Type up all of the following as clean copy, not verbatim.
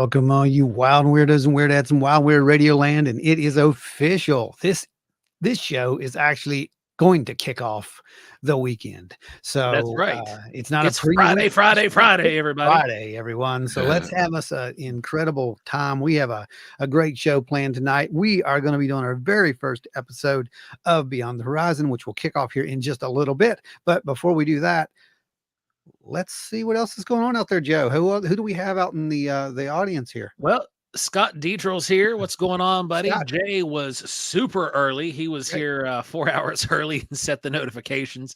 Welcome, all you wild weirdos and weirdettes in Wild Weird Radio Land, and it is official. This show is actually going to kick off the weekend. That's So right. it's not It's a Friday, pre-week. Friday, everybody. Friday, everyone. So let's have us an incredible time. We have a great show planned tonight. We are going to be doing our very first episode of Beyond the Horizon, which will kick off here in just a little bit. But before we do that, let's see what else is going on out there, Joe. Who do we have out in the audience here? Well, Scott Dietrell's here. What's going on, buddy? Scott. Jay was super early. He was here 4 hours early and set the notifications.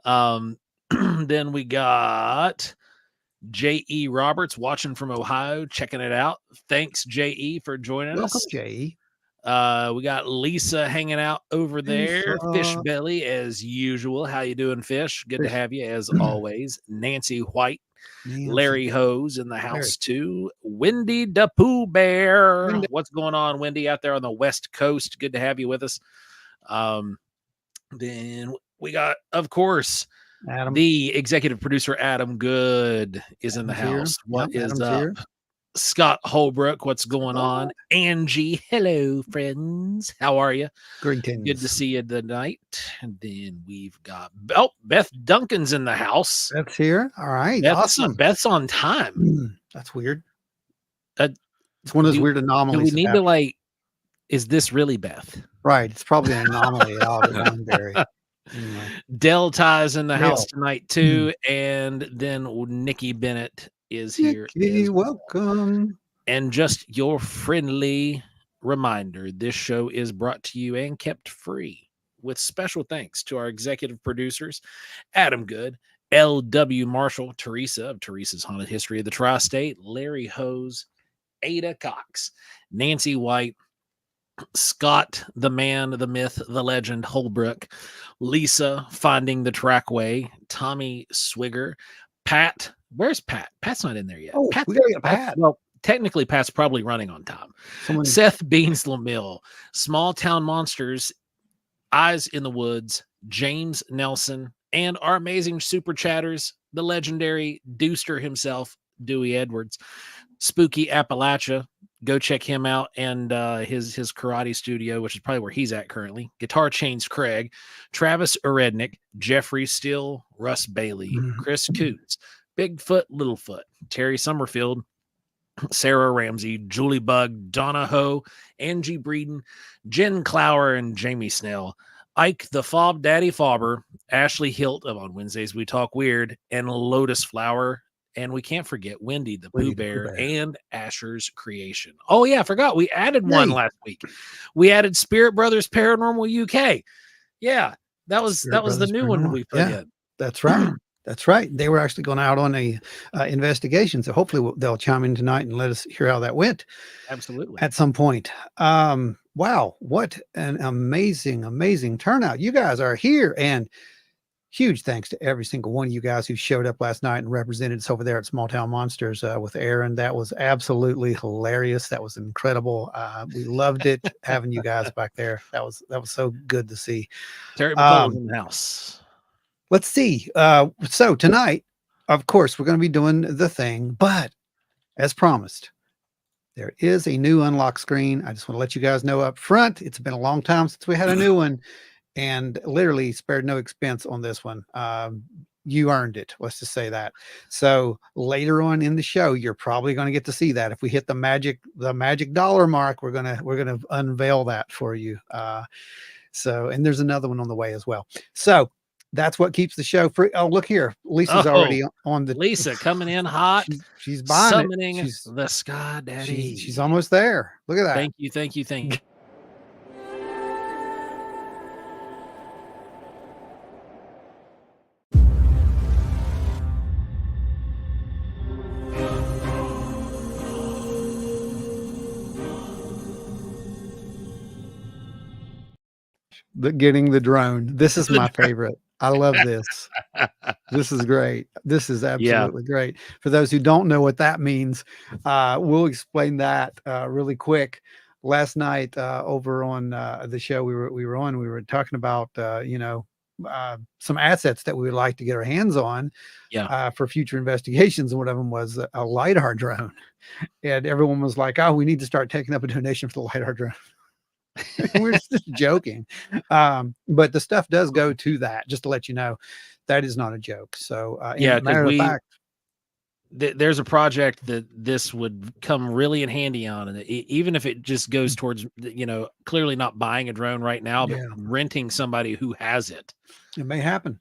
Then we got J.E. Roberts watching from Ohio, checking it out. Thanks, J.E., for joining Welcome, us. J.E. We got Lisa hanging out over there. Fish Belly, as usual. How you doing, Fish? Good to have you, as always. Nancy White. Larry Hose in the house too. Wendy the Pooh Bear. What's going on, Wendy, out there on the West Coast? Good to have you with us. Then we got, of course, Adam. The executive producer Adam Good is in the house. What is Adam's up? Here. Scott Holbrook, what's going on? Angie, hello, friends. How are you? Greetings. Good to see you tonight. And then we've got Beth Duncan's in the house. Beth's here. All right. Awesome. Beth's on time. That's weird. It's one of those weird anomalies. Do we need to, like, is this really Beth? Right. It's probably an anomaly out of Londonderry. Anyway. Del Ty's in the house tonight too. And then Nikki Bennett is here. Welcome. And just your friendly reminder, this show is brought to you and kept free with special thanks to our executive producers, Adam Good, L.W. Marshall, Teresa of Teresa's Haunted History of the Tri-State, Larry Hose, Ada Cox, Nancy White, Scott, the man, the myth, the legend, Holbrook, Lisa, Finding the Trackway, Tommy Swigger, Pat. Where's Pat? Pat's not in there yet. Oh, Pat's, we gotta get Pat. Well, technically, Pat's probably running on time. Seth Beans Lamille, Small Town Monsters, Eyes in the Woods, James Nelson, and our amazing super chatters, the legendary Deuster himself, Dewey Edwards, Spooky Appalachia. Go check him out and his karate studio, which is probably where he's at currently. Guitar Chains Craig, Travis Urednick, Jeffrey Still, Russ Bailey, Chris Coots, Bigfoot Littlefoot, Terry Summerfield, Sarah Ramsey, Julie Bug, Donna Ho, Angie Breeden, Jen Clower, and Jamie Snell, Ike the Fob Daddy Fobber, Ashley Hilt of On Wednesdays We Talk Weird, and Lotus Flower. And we can't forget Wendy the Pooh Bear and Asher's Creation. Oh, yeah, I forgot. We added one last week. We added Spirit Brothers Paranormal UK. Yeah, that was the new one we put in. That's right. That's right. They were actually going out on a investigation. So hopefully they'll chime in tonight and let us hear how that went. Absolutely. At some point. Wow. What an amazing, amazing turnout. You guys are here, and huge thanks to every single one of you guys who showed up last night and represented us over there at Small Town Monsters with Aaron. That was absolutely hilarious. That was incredible. We loved it having you guys back there. That was so good to see. Terry McCullough's in the house. Let's see. So tonight, of course, we're going to be doing the thing, but as promised, there is a new unlock screen. I just want to let you guys know up front. It's been a long time since we had a new one. And literally spared no expense on this one. You earned it. Let's just say that. So later on in the show, you're probably going to get to see that. If we hit the magic dollar mark, we're gonna unveil that for you. And there's another one on the way as well. So that's what keeps the show free. Oh, look here, Lisa's already on the. Lisa coming in hot. She's buying summoning it. She's the Sky Daddy. She's almost there. Look at that. Thank you. Getting the drone. This is my favorite. I love this. This is great. This is absolutely great. For those who don't know what that means, we'll explain that really quick. Last night over on the show we were on, we were talking about some assets that we would like to get our hands on for future investigations. And one of them was a LiDAR drone. And everyone was like, oh, we need to start taking up a donation for the LiDAR drone. We're just joking. But the stuff does go to that, just to let you know. That is not a joke. So, matter of fact, there's a project that this would come really in handy on, and even if it just goes towards, clearly not buying a drone right now, but renting somebody who has it. It may happen.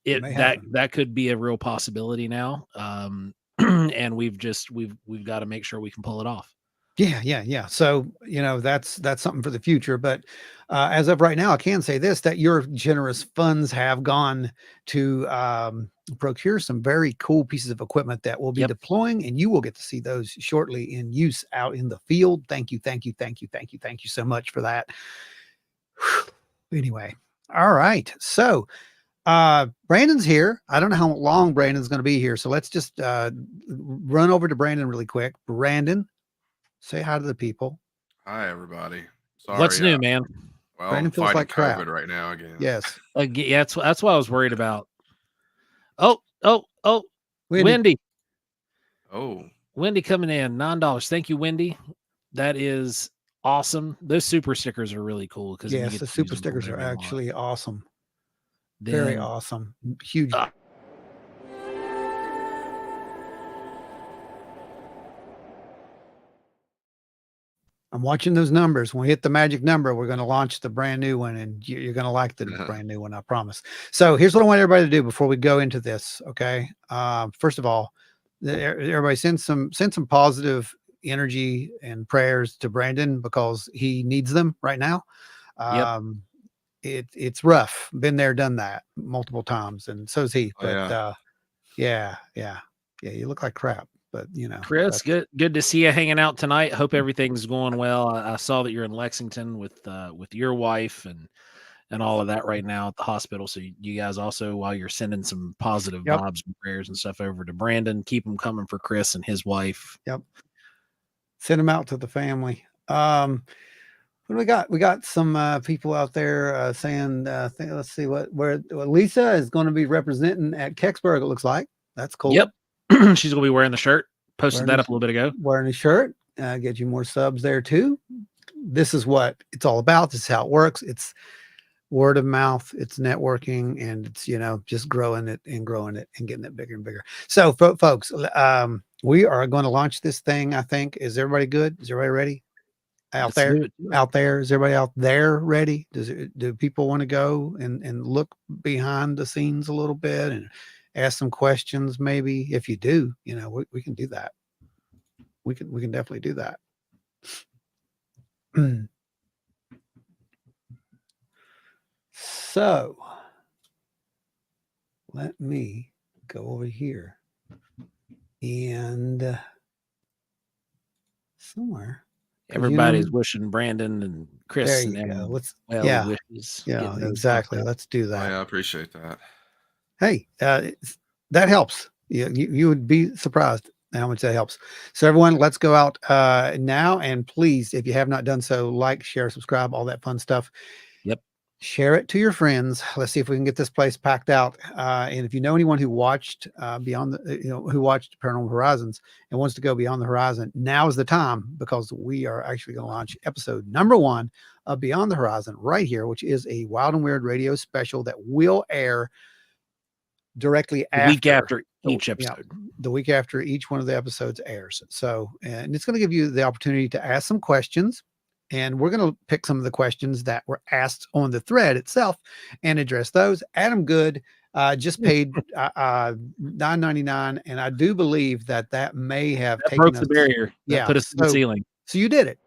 That could be a real possibility now. And we've got to make sure we can pull it off. Yeah. So, that's something for the future. But as of right now, I can say this, that your generous funds have gone to procure some very cool pieces of equipment that we'll be deploying, and you will get to see those shortly in use out in the field. Thank you so much for that. Anyway, all right. So Brandon's here. I don't know how long Brandon's going to be here. So let's just run over to Brandon really quick. Brandon, say hi to the people. Hi, everybody. Sorry, what's new, man? Well, Brandon feels like crap COVID right now again. Yes. Yeah, that's what I was worried about. Oh, Wendy. Oh, Wendy coming in, $9. Thank you, Wendy. That is awesome. Those super stickers are really cool because yes, the super stickers are actually awesome. Very awesome. Huge. I'm watching those numbers. When we hit the magic number, we're going to launch the brand new one, and you're going to like the brand new one, I promise. So here's what I want everybody to do before we go into this. Okay. First of all, everybody send some positive energy and prayers to Brandon because he needs them right now. It's rough. Been there, done that multiple times, and so's he. But yeah, you look like crap. But Chris, good to see you hanging out tonight. Hope everything's going well. I saw that you're in Lexington with your wife and all of that right now at the hospital. So you guys also, while you're sending some positive vibes and prayers and stuff over to Brandon, keep them coming for Chris and his wife. Yep. Send them out to the family. What do we got? We got some people out there saying, let's see where Lisa is going to be representing at Kecksburg. It looks like. That's cool. Yep. She's going to be wearing the shirt. Posted that up a little bit ago. Wearing a shirt. Get you more subs there too. This is what it's all about. This is how it works. It's word of mouth. It's networking, and it's, just growing it and getting it bigger and bigger. So folks, we are going to launch this thing. I think. Is everybody good? Is everybody ready? Out there, is everybody out there ready? Do people want to go and look behind the scenes a little bit and ask some questions? Maybe if you do, we can do that. We can definitely do that. So let me go over here and somewhere. Everybody's wishing Brandon and Chris there you and go. wishes. Yeah, exactly. Let's do that. I appreciate that. Hey, that helps. You would be surprised how much that helps. So everyone, let's go out now. And please, if you have not done so, like, share, subscribe, all that fun stuff. Yep. Share it to your friends. Let's see if we can get this place packed out. And if you know anyone who watched who watched Paranormal Horizons and wants to go beyond the horizon, now is the time, because we are actually going to launch episode number 1 of Beyond the Horizon right here, which is a Wild and Weird radio special that will air directly after week after each episode. The week after each one of the episodes airs. So, and it's going to give you the opportunity to ask some questions, and we're going to pick some of the questions that were asked on the thread itself and address those. Adam Good just paid $9.99, and I do believe that may have taken broke the barrier. That put us to the ceiling. So you did it.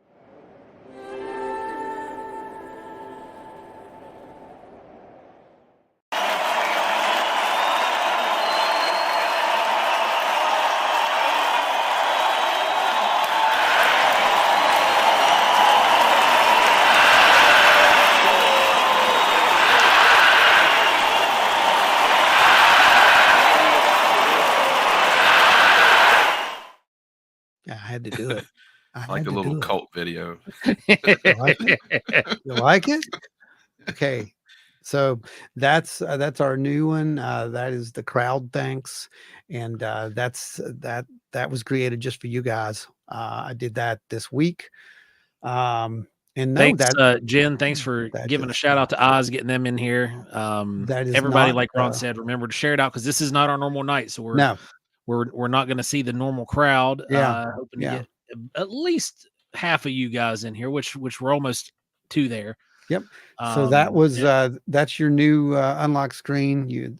I had to do it. Like a little cult video. You like it? Okay. So that's our new one. That is the crowd thanks, and that was created just for you guys. I did that this week. And no, Thanks, Jen. Thanks for that giving a just shout out to Oz, getting them in here. that is Everybody, not like Ron said, remember to share it out because this is not our normal night. So no. we're not going to see the normal crowd. Yeah. Hoping to get at least half of you guys in here, which we're almost to there. Yep. So that was that's your new unlock screen.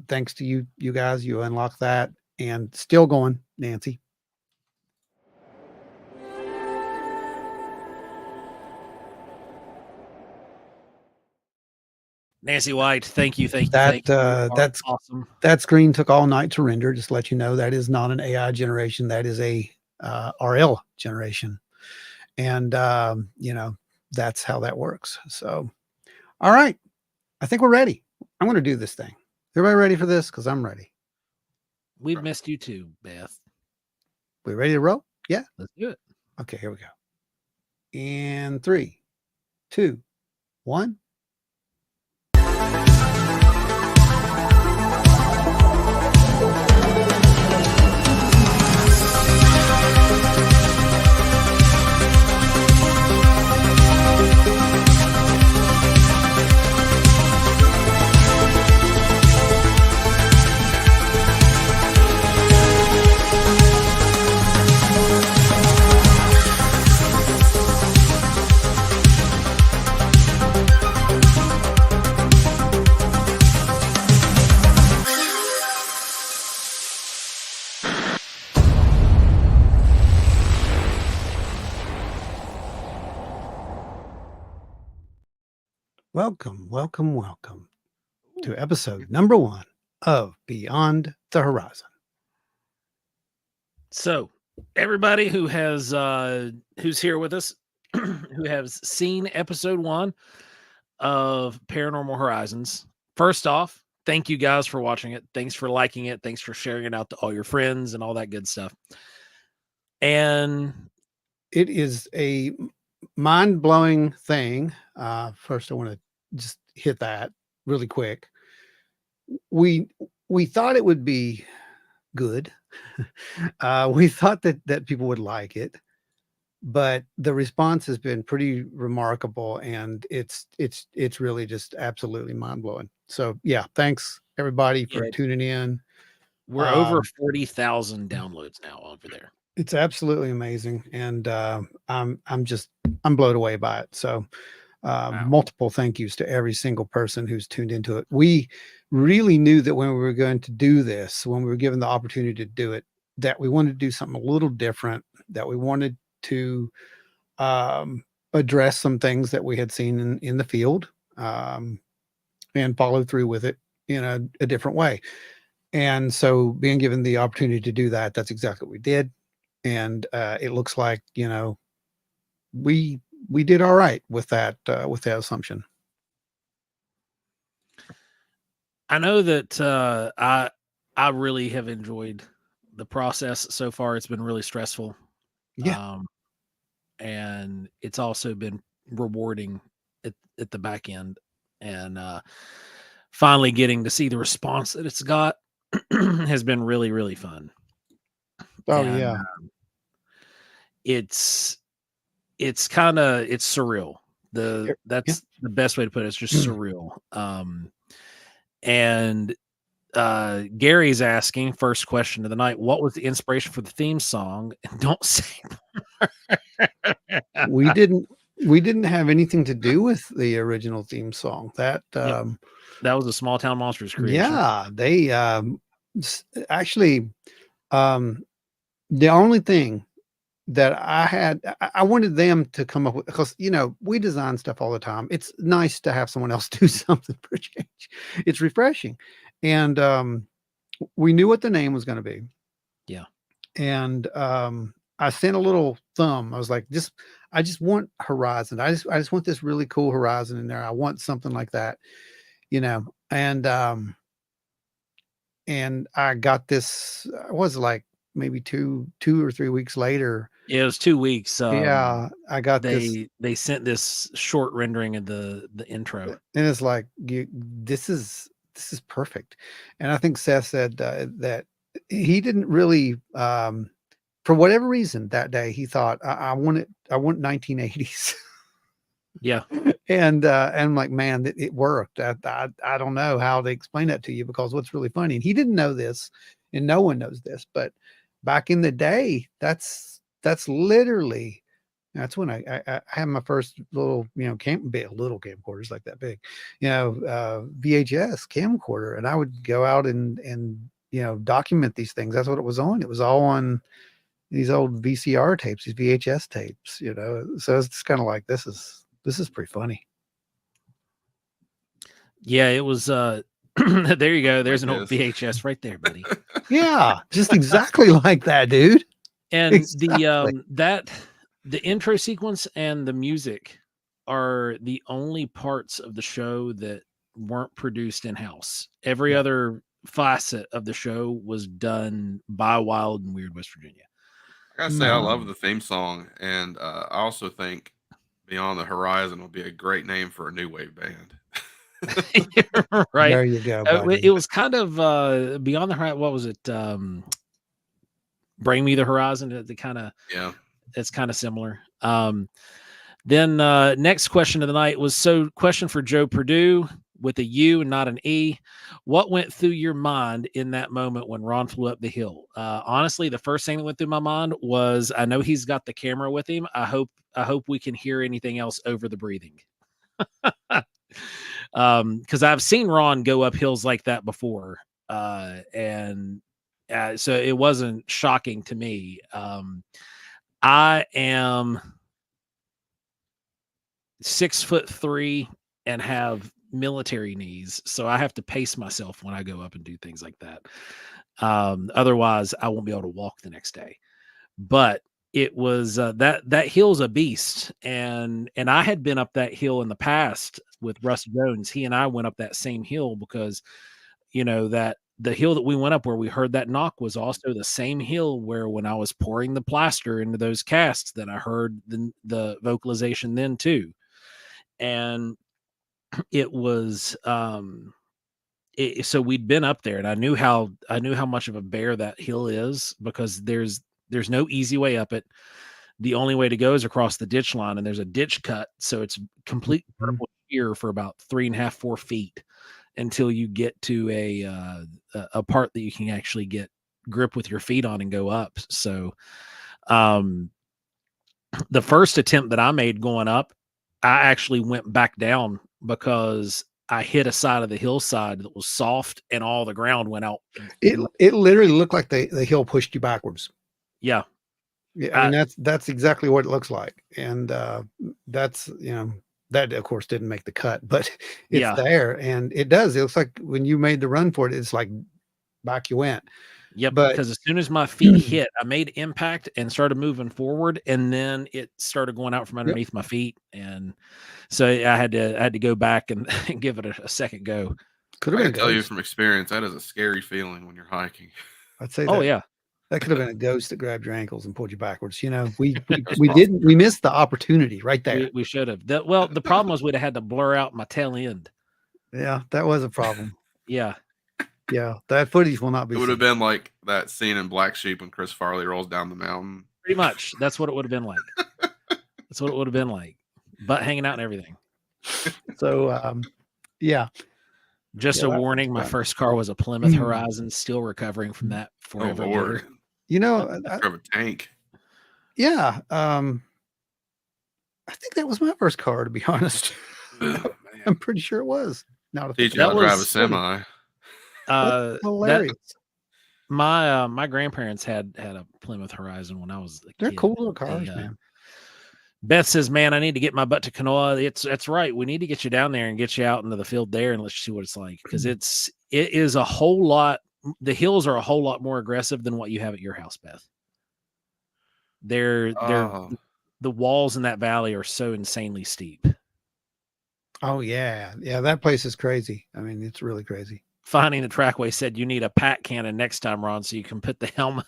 Thanks to you guys, you unlock that, and still going, Nancy. Nancy White, thank you. That's awesome. That screen took all night to render. Just to let you know, that is not an AI generation. That is a RL generation, and that's how that works. So, all right, I think we're ready. I'm going to do this thing. Everybody ready for this? Because I'm ready. We've missed you too, Beth. We ready to roll? Yeah, let's do it. Okay, here we go. In 3, 2, 1. Welcome to episode number 1 of Beyond the Horizon. So, everybody who has who's here with us, who has seen episode 1 of Paranormal Horizons, first off, thank you guys for watching it. Thanks for liking it. Thanks for sharing it out to all your friends and all that good stuff. And it is a mind-blowing thing. First, I want to just hit that really quick. We thought it would be good. We thought that people would like it, but the response has been pretty remarkable, and it's really just absolutely mind-blowing. So yeah, thanks everybody for tuning in. We're over 40,000 downloads now over there. It's absolutely amazing, and I'm blown away by it. So wow. Multiple thank yous to every single person who's tuned into it. We really knew that when we were going to do this, when we were given the opportunity to do it, that we wanted to do something a little different, that we wanted to address some things that we had seen in the field, and follow through with it in a different way. And so being given the opportunity to do that, that's exactly what we did. And it looks like, we did all right with that assumption. I know that I really have enjoyed the process so far. It's been really stressful. Yeah. And it's also been rewarding at the back end, and finally getting to see the response that it's got has been really, really fun. Oh, and, yeah. It's surreal. That's the best way to put it. It's just surreal. And Gary's asking, first question of the night, what was the inspiration for the theme song? And don't say we didn't have anything to do with the original theme song. That that was a Small Town Monsters creation. Yeah, they actually the only thing that I wanted them to come up with, because we design stuff all the time. It's nice to have someone else do something for a change. It's refreshing. And we knew what the name was going to be. Yeah. And I sent a little thumb. I was like, I just want Horizon. I just want this really cool Horizon in there. I want something like that, and I got this, was like maybe two or 3 weeks later. Yeah, it was 2 weeks. Yeah, I got this, They sent this short rendering of the intro. and it's like this is perfect. And I think Seth said that he didn't really, for whatever reason that day, he thought I want 1980s. Yeah. And I'm like, man, it worked. I don't know how to explain that to you, because what's really funny, and he didn't know this, and no one knows this, but back in the day, that's literally, that's when I had my first little, little camcorders like that big, VHS camcorder, and I would go out and document these things. That's what it was on. It was all on these old VCR tapes, these VHS tapes, So it's just kind of like, this is pretty funny. Yeah, it was there you go. There's an old VHS right there, buddy. Yeah, just exactly like that, dude. And Exactly. the intro sequence and the music are the only parts of the show that weren't produced in-house. Every other facet of the show was done by Wild and Weird West Virginia. I gotta say, I love the theme song, and I also think Beyond the Horizon would be a great name for a new wave band. Right. There you go, buddy. It was kind of Beyond the Horizon. What was it? Bring Me the Horizon. It's kind of similar. Then next question of the night was, question for Joe Purdue with a U and not an E. What went through your mind in that moment when Ron flew up the hill? Honestly, the first thing that went through my mind was, I know he's got the camera with him. I hope we can hear anything else over the breathing. Because I've seen Ron go up hills like that before. And so it wasn't shocking to me. I am 6'3" and have military knees, so I have to pace myself when I go up and do things like that. Otherwise, I won't be able to walk the next day. But it was that hill's a beast, and I had been up that hill in the past with Russ Jones. He and I went up that same hill because that the hill that we went up where we heard that knock was also the same hill where, when I was pouring the plaster into those casts, that I heard the vocalization then too. And it was so we'd been up there, and I knew how much of a bear that hill is, because there's no easy way up it. The only way to go is across the ditch line, and there's a ditch cut, so it's complete vertical sheer for about 3.5, 4 feet until you get to a part that you can actually get grip with your feet on and go up. So the first attempt that I made going up, I actually went back down because I hit a side of the hillside that was soft, and all the ground went out. It literally looked like the hill pushed you backwards. Yeah. Yeah, I mean, that's exactly what it looks like. And that's, that of course didn't make the cut, but it's there, and it does. It looks like when you made the run for it, it's like back you went. Yep, But because as soon as my feet hit, I made impact and started moving forward, and then it started going out from underneath my feet, and so I had to go back and give it a second go. I can tell you from experience, that is a scary feeling when you're hiking. I'd say, that could have been a ghost that grabbed your ankles and pulled you backwards. We missed the opportunity right there. We should have. The problem was we'd have had to blur out my tail end. Yeah, that was a problem. Yeah. Yeah, that footage will not be. It would have been like that scene in Black Sheep when Chris Farley rolls down the mountain. Pretty much. That's what it would have been like. That's what it would have been like. Butt hanging out and everything. So, yeah. Just a warning, my first car was a Plymouth Horizon, still recovering from that forever. Lord. I have a tank. Yeah. I think that was my first car, to be honest. I'm pretty sure it was. Now teach you how to drive a semi. Hilarious. My grandparents had a Plymouth Horizon when I was a kid. They're cool little cars, man. Beth says, "Man, I need to get my butt to Kanoa." That's right. We need to get you down there and get you out into the field there and let you see what it's like, because it is a whole lot. The hills are a whole lot more aggressive than what you have at your house, Beth. The walls in that valley are so insanely steep. Oh yeah, that place is crazy. I mean, it's really crazy. Finding the Trackway said you need a pack cannon next time, Ron, so you can put the helmet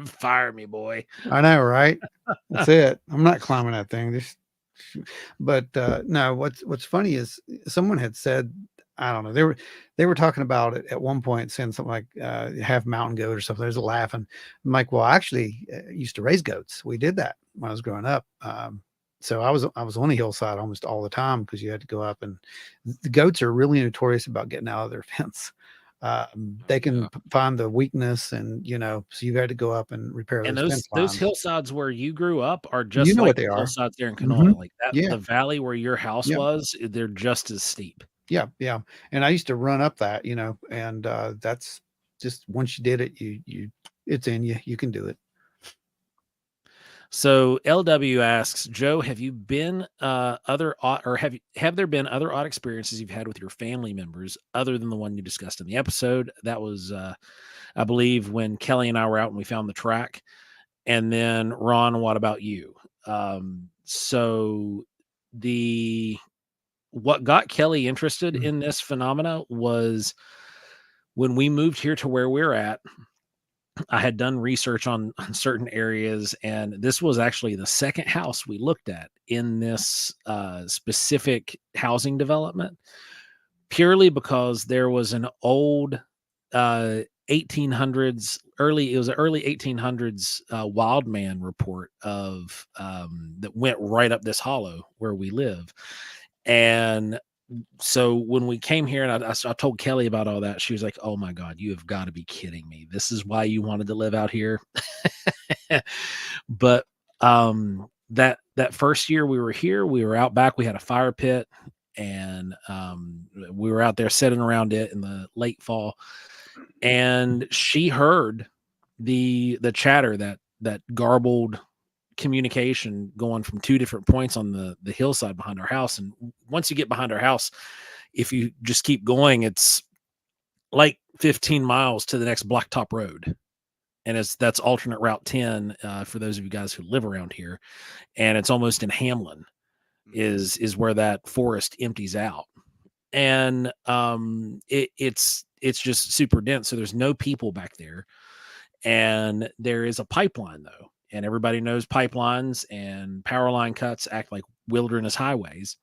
Fire me, boy. I know, right? That's it. I'm not climbing that thing. But no, what's funny is someone had said, I don't know, they were talking about it at one point, saying something like half mountain goat or something. There's a laughing. I'm like, well, I actually used to raise goats. We did that when I was growing up. So I was on the hillside almost all the time because you had to go up, and the goats are really notorious about getting out of their fence. They can find the weakness, and so you had to go up and repair And those fence those lines. hillsides where you grew up are You just know like what they the are. hillsides there in Hmm. Kanawha. Like that, Yeah. the valley where your house Yeah. was, they're just as steep. Yeah, yeah. And I used to run up that, and that's just once you did it, you it's in you. You can do it. So LW asks, Joe, have you been have there been other odd experiences you've had with your family members other than the one you discussed in the episode? That was I believe when Kelly and I were out and we found the track. And then Ron, what about you? So what got Kelly interested in this phenomena was when we moved here to where we're at. I had done research on certain areas, and this was actually the second house we looked at in this specific housing development, purely because there was an old 1800s, it was an early 1800s wildman report of that went right up this hollow where we live. And so when we came here and I told Kelly about all that, she was like, "Oh my God, you have got to be kidding me. This is why you wanted to live out here." But that first year we were here, we were out back, we had a fire pit, and we were out there sitting around it in the late fall, and she heard the chatter, that garbled communication going from two different points on the hillside behind our house. And once you get behind our house, if you just keep going, it's like 15 miles to the next blacktop road. And that's alternate route 10 for those of you guys who live around here. And it's almost in Hamlin is where that forest empties out. And it's just super dense. So there's no people back there. And there is a pipeline though. And everybody knows pipelines and power line cuts act like wilderness highways.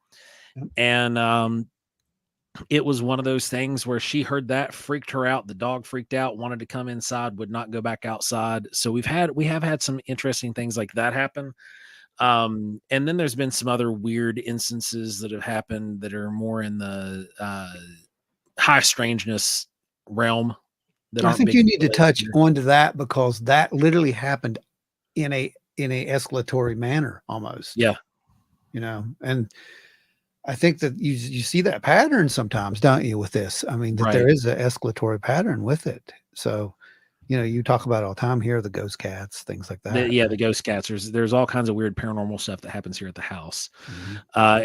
Yep. And it was one of those things where she heard that, freaked her out. The dog freaked out, wanted to come inside, would not go back outside. So we have had some interesting things like that happen. And then there's been some other weird instances that have happened that are more in the high strangeness realm. I think you need to touch onto that because that literally happened in a escalatory manner almost. Yeah. And I think that you see that pattern sometimes, don't you, with this? I mean, that there is an escalatory pattern with it. So, you talk about it all the time here, the ghost cats, things like that. The ghost cats. There's all kinds of weird paranormal stuff that happens here at the house. Mm-hmm.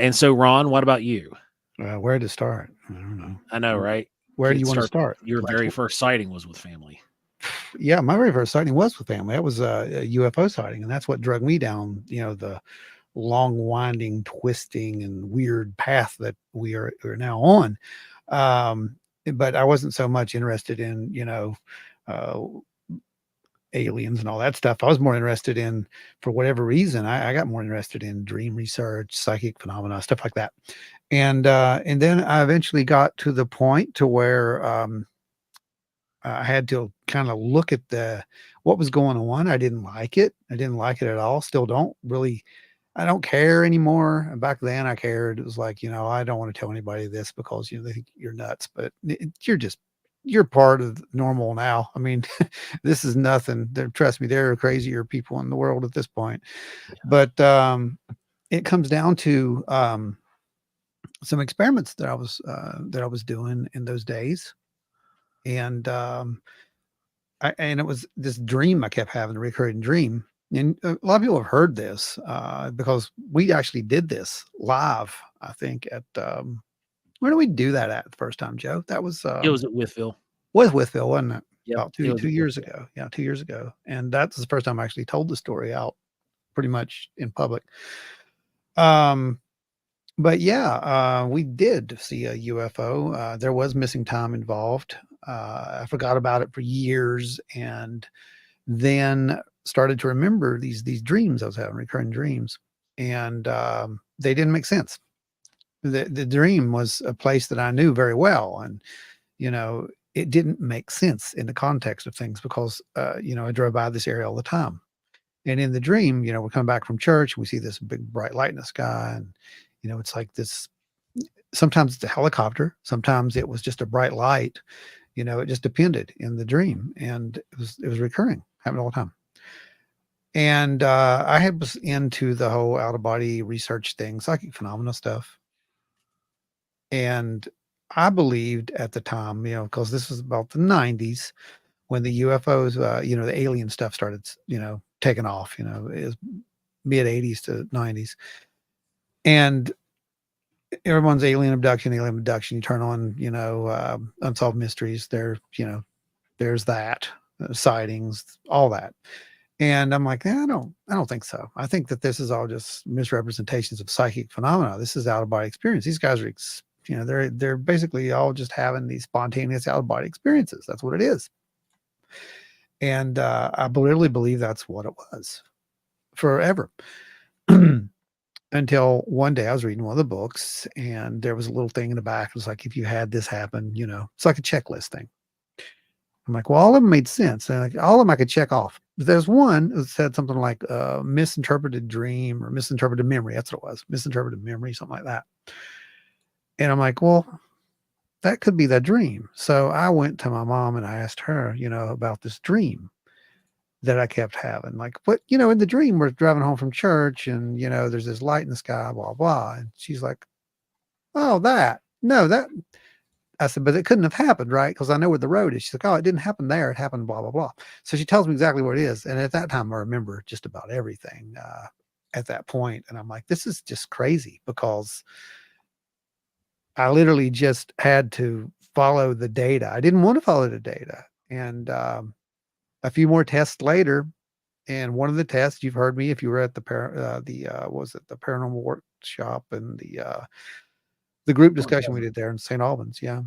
And so, Ron, what about you? Where to start? I don't know. I know, right? Where do you want to start? Your very first sighting was with family. Yeah, my very first sighting was with family. That was a UFO sighting, and that's what drug me down, the long, winding, twisting, and weird path that we're now on. But I wasn't so much interested in, aliens and all that stuff. I was more interested in, for whatever reason, I got more interested in dream research, psychic phenomena, stuff like that. And then I eventually got to the point to where I had to kind of look at what was going on. I didn't like it. I didn't like it at all. Still don't really. I don't care anymore. And back then I cared. It was like, I don't want to tell anybody this because, they think you're nuts, but you're part of normal now. I mean, this is nothing. Trust me, there are crazier people in the world at this point. Yeah. But it comes down to some experiments that I was doing in those days. And it was this dream I kept having, a recurring dream. And a lot of people have heard this because we actually did this live, I think, at where did we do that at the first time, Joe? That was it was at Withville. Was Withville, wasn't it? Yep, about two years ago. Yeah, 2 years ago. And that's the first time I actually told the story out pretty much in public. But yeah, we did see a UFO. There was missing time involved. I forgot about it for years, and then started to remember these dreams I was having, recurring dreams, and they didn't make sense. The dream was a place that I knew very well, and it didn't make sense in the context of things because I drove by this area all the time. And in the dream, we're coming back from church, and we see this big bright light in the sky, and it's like this. Sometimes it's a helicopter, sometimes it was just a bright light. It just depended in the dream, and it was recurring, happened all the time. And I was into the whole out of body research thing, psychic phenomena stuff, and I believed at the time, because this was about the 90s when the UFOs, the alien stuff started, taking off. It was mid 80s to 90s, and everyone's alien abduction. You turn on, Unsolved Mysteries. There's that sightings, all that. And I'm like, I don't think so. I think that this is all just misrepresentations of psychic phenomena. This is out of body experience. These guys are, they're basically all just having these spontaneous out of body experiences. That's what it is. And I literally believe that's what it was forever. Until one day I was reading one of the books, and there was a little thing in the back. It was like, if you had this happen, it's like a checklist thing. I'm like, well, all of them made sense. And like, all of them I could check off. But there's one that said something like misinterpreted dream or misinterpreted memory. That's what it was. Misinterpreted memory, something like that. And I'm like, well, that could be the dream. So I went to my mom and I asked her, about this dream that I kept having. Like, what, in the dream, we're driving home from church and, there's this light in the sky, blah, blah. And she's like, oh, that. No, that. I said, but it couldn't have happened, right? Because I know where the road is. She's like, oh, it didn't happen there. It happened, blah, blah, blah. So she tells me exactly what it is. And at that time, I remember just about everything at that point. And I'm like, this is just crazy, because I literally just had to follow the data. I didn't want to follow the data. And a few more tests later, and one of the tests, you've heard me if you were at the paranormal workshop and the group discussion we did there in St. Albans. Yeah.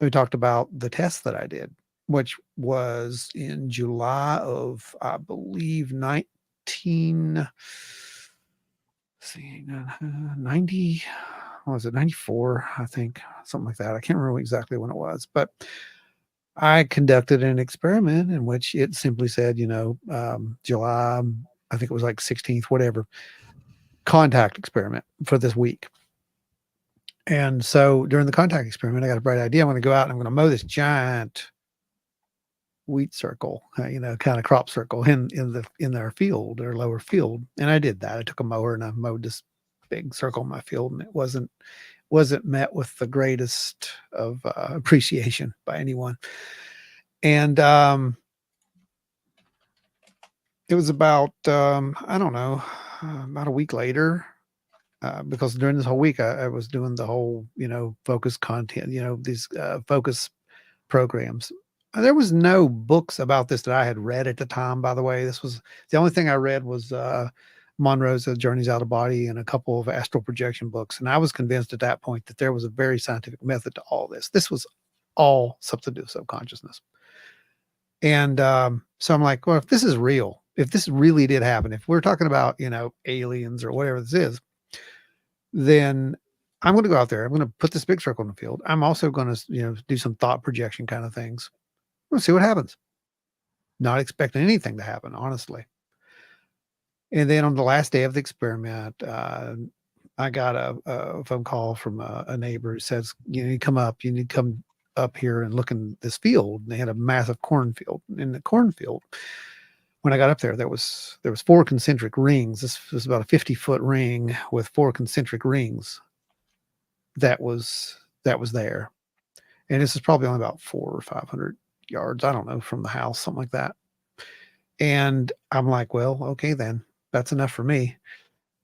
We talked about the test that I did, which was in July of, I believe, 90, what was it, 94, I think, something like that. I can't remember exactly when it was, but I conducted an experiment in which it simply said, July, I think it was like 16th, whatever, contact experiment for this week. And so during the contact experiment, I got a bright idea. I'm going to go out and I'm going to mow this giant wheat circle, kind of crop circle in their field or lower field. And I did that. I took a mower and I mowed this big circle in my field, and it wasn't met with the greatest of appreciation by anyone. And it was about, I don't know, about a week later, because during this whole week, I was doing the whole, focus content, these focus programs. There was no books about this that I had read at the time, by the way. This was the only thing I read was Monroe's Journeys Out of Body and a couple of astral projection books. And I was convinced at that point that there was a very scientific method to all this. This was all something to do with subconsciousness. And so I'm like, well, if this is real, if this really did happen, if we're talking about, aliens or whatever this is, then I'm going to go out there. I'm going to put this big circle in the field. I'm also going to, do some thought projection kind of things. We'll see what happens. Not expecting anything to happen, honestly. And then on the last day of the experiment, I got a phone call from a neighbor who says, you need to come up here and look in this field. And they had a massive cornfield. In the cornfield, when I got up there, there was 4 concentric rings. This was about a 50-foot ring with 4 concentric rings that was there. And this is probably only about 400 or 500 yards, I don't know, from the house, something like that. And I'm like, well, okay, then that's enough for me.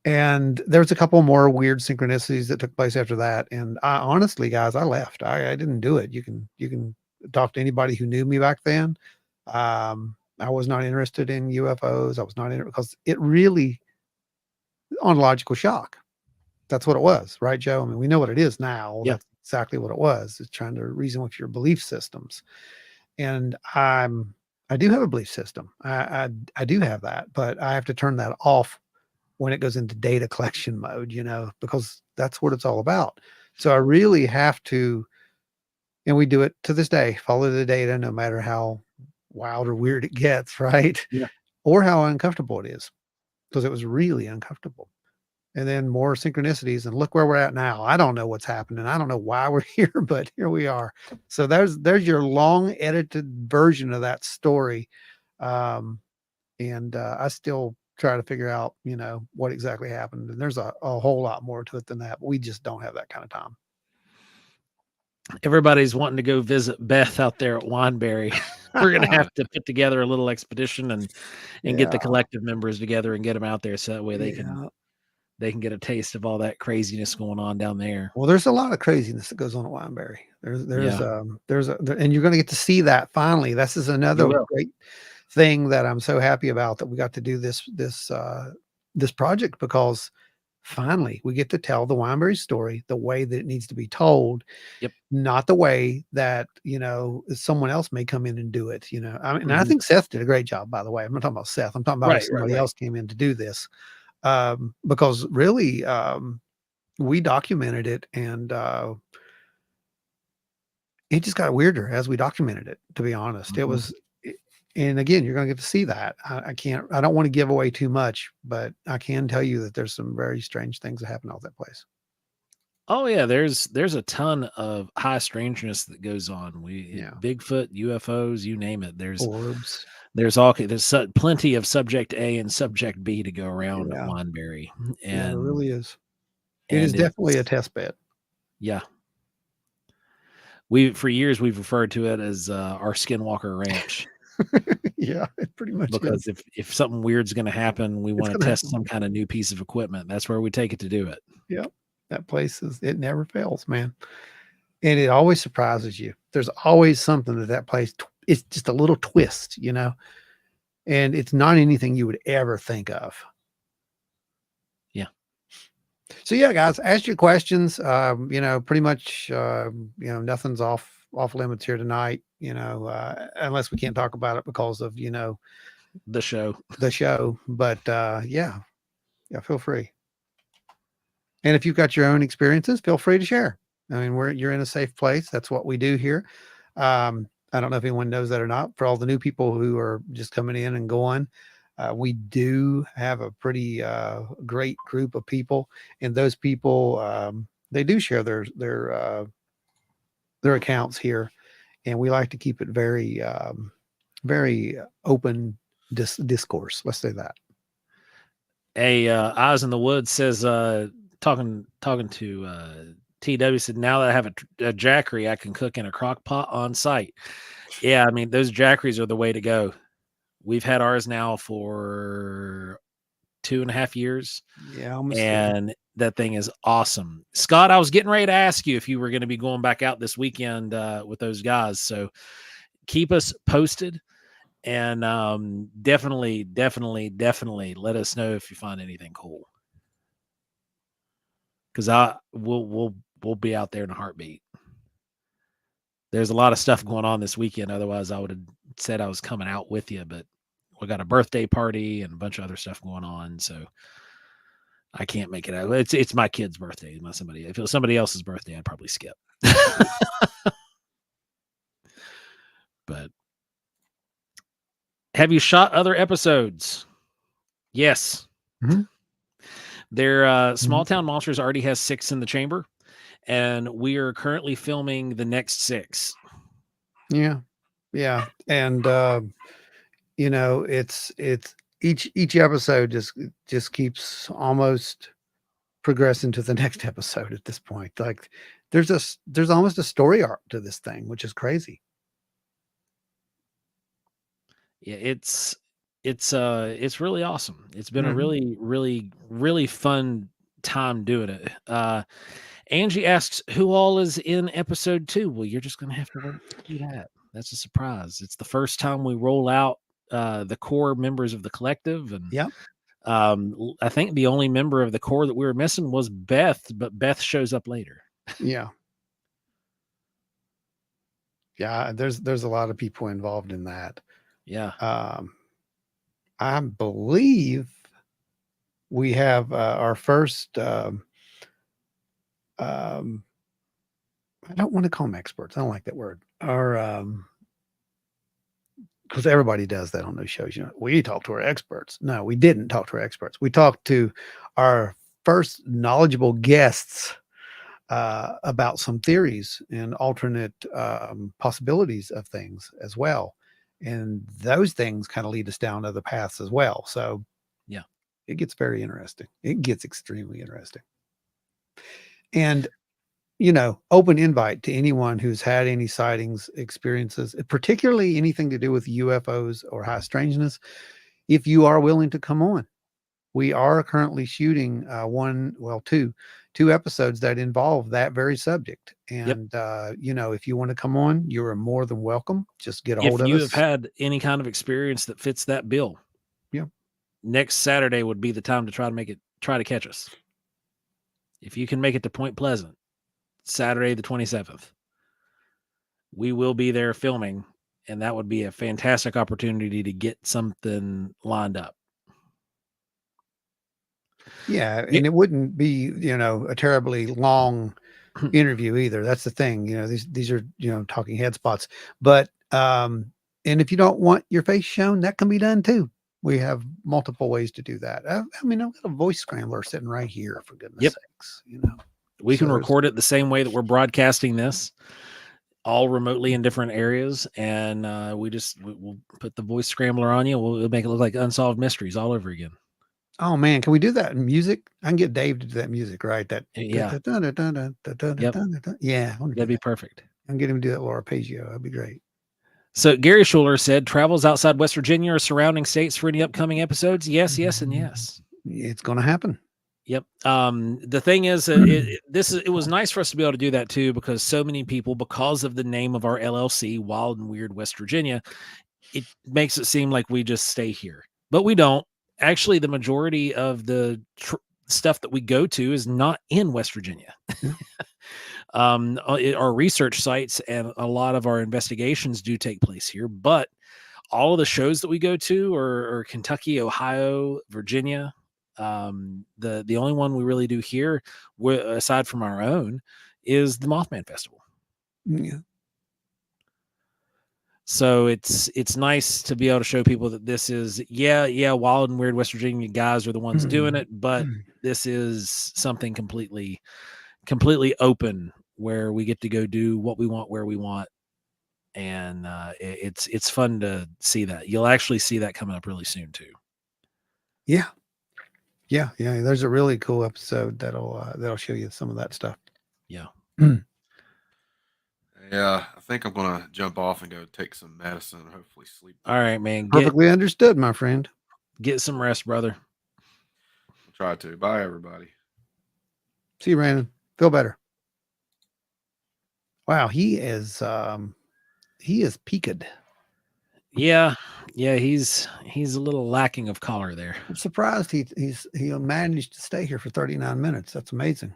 And there was a couple more weird synchronicities that took place after that. And I honestly, guys, I left. I didn't do it. You can talk to anybody who knew me back then. I was not interested in UFOs. I was not interested because it really ontological shock. That's what it was, right, Joe? I mean, we know what it is now. Yeah. That's exactly what it was. It's trying to reason with your belief systems. And I'm I do have a belief system. I do have that, but I have to turn that off when it goes into data collection mode, because that's what it's all about. So I really have to, and we do it to this day, follow the data no matter how wild or weird it gets, right? Yeah. Or how uncomfortable it is, because it was really uncomfortable. And then more synchronicities, and look where we're at now. I don't know what's happening. I don't know why we're here, but here we are. So there's your long edited version of that story. And I still try to figure out, what exactly happened. And there's a whole lot more to it than that, but we just don't have that kind of time. Everybody's wanting to go visit Beth out there at Wineberry. We're going to have to put together a little expedition and get the collective members together and get them out there so that way they can get a taste of all that craziness going on down there. Well, there's a lot of craziness that goes on at Wineberry. And you're going to get to see that finally. This is another great thing that I'm so happy about, that we got to do this project, because finally we get to tell the Wineberry story the way that it needs to be told. Yep. Not the way that, someone else may come in and do it, and I think Seth did a great job, by the way. I'm not talking about Seth. I'm talking about if somebody else came in to do this. Because really, we documented it, and it just got weirder as we documented it, to be honest. It was, and again, you're going to get to see that. I don't want to give away too much, but I can tell you that there's some very strange things that happen out that place. Oh yeah, there's a ton of high strangeness that goes on. Bigfoot, UFOs, you name it. There's orbs. There's plenty of subject A and subject B to go around at Wineberry. And it really is. It is definitely a test bed. Yeah. For years we've referred to it as our Skinwalker Ranch. Yeah, it pretty much because is. if something weird's going to happen, we want to test some kind of new piece of equipment. That's where we take it to do it. Yeah, that place it never fails, man. And it always surprises you. There's always something that place, it's just a little twist, and it's not anything you would ever think of. Yeah. So yeah, guys, ask your questions. Pretty much, nothing's off limits here tonight, unless we can't talk about it because of, the show. But yeah, feel free. And if you've got your own experiences, feel free to share. I mean, you're in a safe place. That's what we do here. I don't know if anyone knows that or not. For all the new people who are just coming in and going, we do have a pretty great group of people, and those people, they do share their accounts here, and we like to keep it very, very open discourse. Let's say that. Eyes in the Woods says, talking to TW, said, now that I have a jackery, I can cook in a crock pot on site. Yeah, I mean, those jackeries are the way to go. We've had ours now for 2.5 years. Yeah, almost. And that thing is awesome. Scott, I was getting ready to ask you if you were going to be going back out this weekend with those guys. So keep us posted, and definitely let us know if you find anything cool. Because we'll be out there in a heartbeat. There's a lot of stuff going on this weekend. Otherwise, I would have said I was coming out with you, but we got a birthday party and a bunch of other stuff going on, so I can't make it out. It's my kid's birthday. If it was somebody else's birthday, I'd probably skip. But have you shot other episodes? Yes. Mm-hmm. Their Small Town Monsters already has 6 in the chamber, and we are currently filming the next 6. Yeah. And it's each episode just keeps almost progressing to the next episode at this point. Like there's almost a story arc to this thing, which is crazy. Yeah, it's really awesome. It's been a really fun time doing it. Angie asks, who all is in episode 2? Well, you're just going to have to work to do that. That's a surprise. It's the first time we roll out the core members of the collective. And I think the only member of the core that we were missing was Beth, but Beth shows up later. Yeah. Yeah. There's a lot of people involved in that. Yeah. I believe we have our first. I don't want to call them experts. I don't like that word. Our because everybody does that on those shows. You know, we talk to our experts. No, we didn't talk to our experts. We talked to our first knowledgeable guests about some theories and alternate possibilities of things as well. And those things kind of lead us down other paths as well. So, yeah, it gets very interesting. It gets extremely interesting. And, you know, open invite to anyone who's had any sightings, experiences, particularly anything to do with UFOs or high strangeness. If you are willing to come on, we are currently shooting two episodes that involve that very subject. And, you know, if you want to come on, you're more than welcome. Just get a hold if of you us. have had any kind of experience that fits that bill, Yeah. next Saturday would be the time to try to catch us. If you can make it to Point Pleasant, Saturday the 27th, we will be there filming, and that would be a fantastic opportunity to get something lined up. Yeah, and it wouldn't be, you know, a terribly long interview either. That's the thing. You know, these are, you know, talking head spots. But and if you don't want your face shown, that can be done too. We have multiple ways to do that. I mean, I've got a voice scrambler sitting right here, for goodness sakes, you know. We can record it the same way that we're broadcasting this, all remotely in different areas, and we'll put the voice scrambler on you. We'll make it look like Unsolved Mysteries all over again. Oh man, can we do that in music? I can get Dave to do that music, right? That yeah, that'd be perfect. I can get him to do that little arpeggio. That'd be great. So Gary Schuler said, travels outside West Virginia or surrounding states for any upcoming episodes? Yes, yes, and yes. It's going to happen. Yep. The thing is, it was nice for us to be able to do that too, because so many people, because of the name of our LLC, Wild and Weird West Virginia, it makes it seem like we just stay here, but we don't. Actually, the majority of the stuff that we go to is not in West Virginia. Our research sites and a lot of our investigations do take place here, but all of the shows that we go to are Kentucky, Ohio, Virginia. The only one we really do here, aside from our own, is the Mothman Festival. Yeah. So it's nice to be able to show people that this is Wild and Weird West Virginia guys are the ones doing it, but this is something completely open where we get to go do what we want where we want, and it's fun to see that. You'll actually see that coming up really soon too. Yeah. There's a really cool episode that'll show you some of that stuff. Yeah. Yeah, I think I'm gonna jump off and go take some medicine and hopefully sleep. All right, man. Perfectly understood, my friend. Get some rest, brother. I'll try to. Bye, everybody. See you, Brandon. Feel better. Wow, he is peaked. Yeah, he's a little lacking of color there. I'm surprised he managed to stay here for 39 minutes. That's amazing.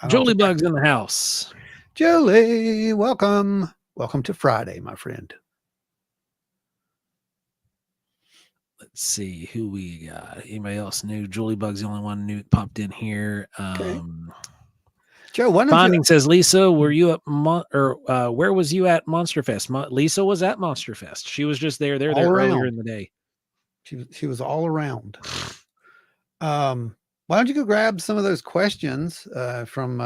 Jolie Bug's in the house. Jolie, welcome. Welcome to Friday, my friend. Let's see who we got. Anybody else new? Jolie Bug's the only one new popped in here. Okay. Joe, Finding says, Lisa, were you at where was you at Monster Fest? Lisa was at Monster Fest. She was just there earlier in the day. She was all around. Why don't you go grab some of those questions from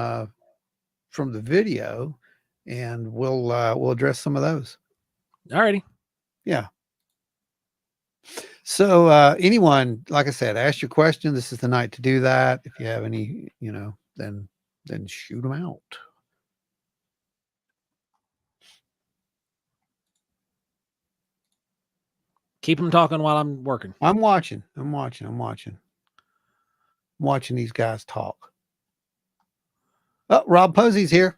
the video, and we'll address some of those. Alrighty. Yeah. So anyone, like I said, ask your question. This is the night to do that. If you have any, then shoot them out. Keep them talking while I'm working. I'm watching these guys talk. Oh, Rob Posey's here.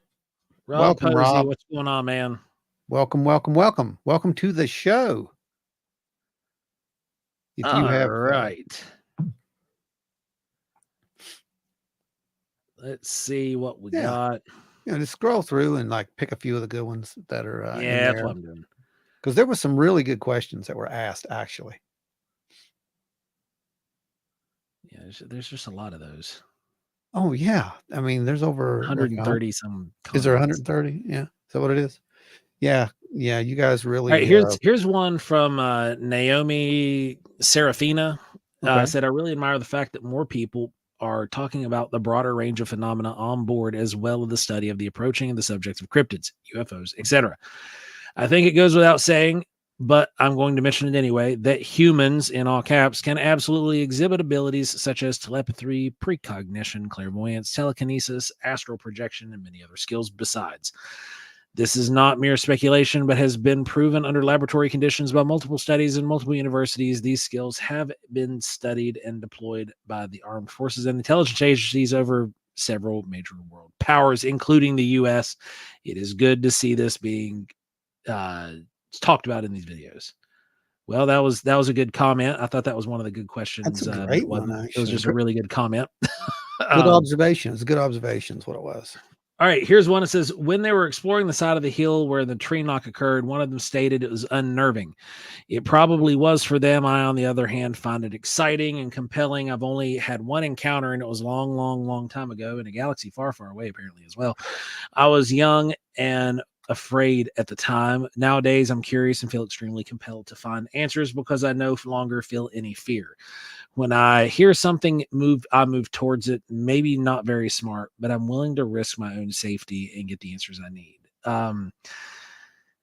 Welcome, Posey. Rob. What's going on, man? Welcome to the show. If you have right. Let's see what we got. Just scroll through and pick a few of the good ones that are in there. That's what I'm doing. because there were some really good questions that were asked, actually. Yeah, there's just a lot of those. Oh, yeah. I mean, there's over like 130 some is there comments. 130? Yeah. Is that what it is? Yeah. Yeah. You guys All really, right, here's one from Naomi Serafina. okay. Said, I really admire the fact that more people are talking about the broader range of phenomena on board, as well as the study of the approaching and the subjects of cryptids, UFOs, etc. I think it goes without saying, but I'm going to mention it anyway, that humans, in all caps, can absolutely exhibit abilities such as telepathy, precognition, clairvoyance, telekinesis, astral projection, and many other skills besides. This is not mere speculation, but has been proven under laboratory conditions by multiple studies in multiple universities. These skills have been studied and deployed by the armed forces and intelligence agencies over several major world powers, including the U.S. It is good to see this being talked about in these videos. Well, that was a good comment. I thought that was one of the good questions. That's a But great one, it was actually. just a really good comment. Good observations. Good observations. What it was. All right, here's one that says, when they were exploring the side of the hill where the tree knock occurred, one of them stated it was unnerving. It probably was for them. I, on the other hand, find it exciting and compelling. I've only had one encounter, and it was a long, long, long time ago in a galaxy far, far away, apparently, as well. I was young and afraid at the time. Nowadays, I'm curious and feel extremely compelled to find answers because I no longer feel any fear. When I hear something move, I move towards it. Maybe not very smart, but I'm willing to risk my own safety and get the answers I need.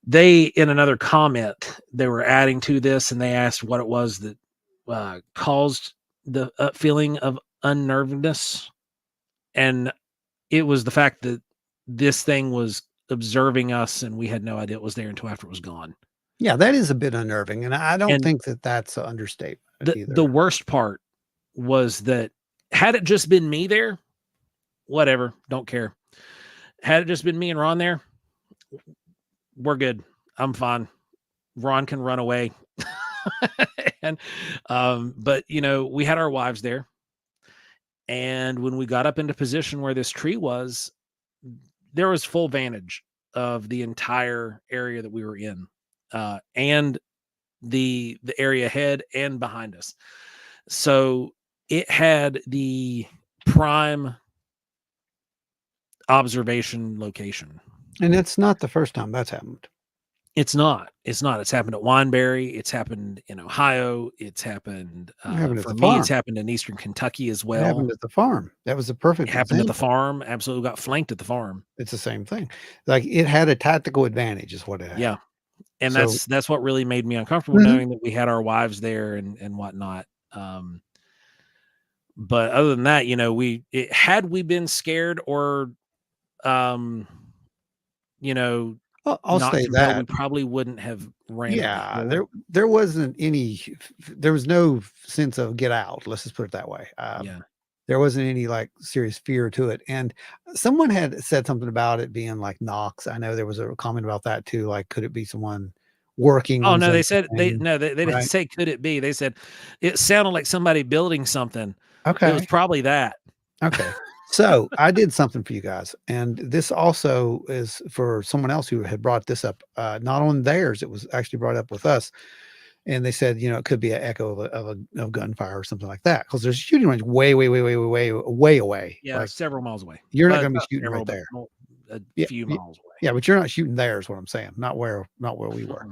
They, in another comment, they were adding to this, and they asked what it was that caused the feeling of unnervedness, and it was the fact that this thing was observing us, and we had no idea it was there until after it was gone. Yeah, that is a bit unnerving, and I don't And think that that's an understatement the either. worst part was that had it just been me there, whatever, don't care. Had it just been me and Ron there, we're good. I'm fine. Ron can run away. And but we had our wives there. And when we got up into position where this tree was, there was full vantage of the entire area that we were in. And the area ahead and behind us. So it had the prime observation location. And it's not the first time that's happened. It's not. It's not. It's happened at Wineberry. It's happened in Ohio. It's happened It happened at for the me. farm. It's happened in Eastern Kentucky as It well. happened at the farm. That was a perfect It happened at the example. farm. Absolutely got flanked at the farm. It's the same thing. Like it had a tactical advantage, is what it had. Yeah, and So that's what really made me uncomfortable, knowing that we had our wives there and whatnot. But other than that, had we been scared or I'll not say compelled, that. we probably wouldn't have ran up the Yeah, hill. there wasn't any. There was no sense of get out. Let's just put it that way. Yeah. There wasn't any like serious fear to it. And someone had said something about it being like knocks. I know there was a comment about that too. Like, could it be someone working Oh on no, they said they something? didn't Right. say could it be. They said it sounded like somebody building something. It was Okay. probably that. Okay. So I did something for you guys. And this also is for someone else who had brought this up. Not on theirs, it was actually brought up with us. And they said, it could be an echo of gunfire or something like that. Because there's a shooting range way, way, way, way, way, way, way away. Yeah, Like several miles away. you're not Well, going to be not shooting several, right but there. a Yeah, few yeah, miles away. yeah, but you're not shooting there is what I'm saying. Not where we were.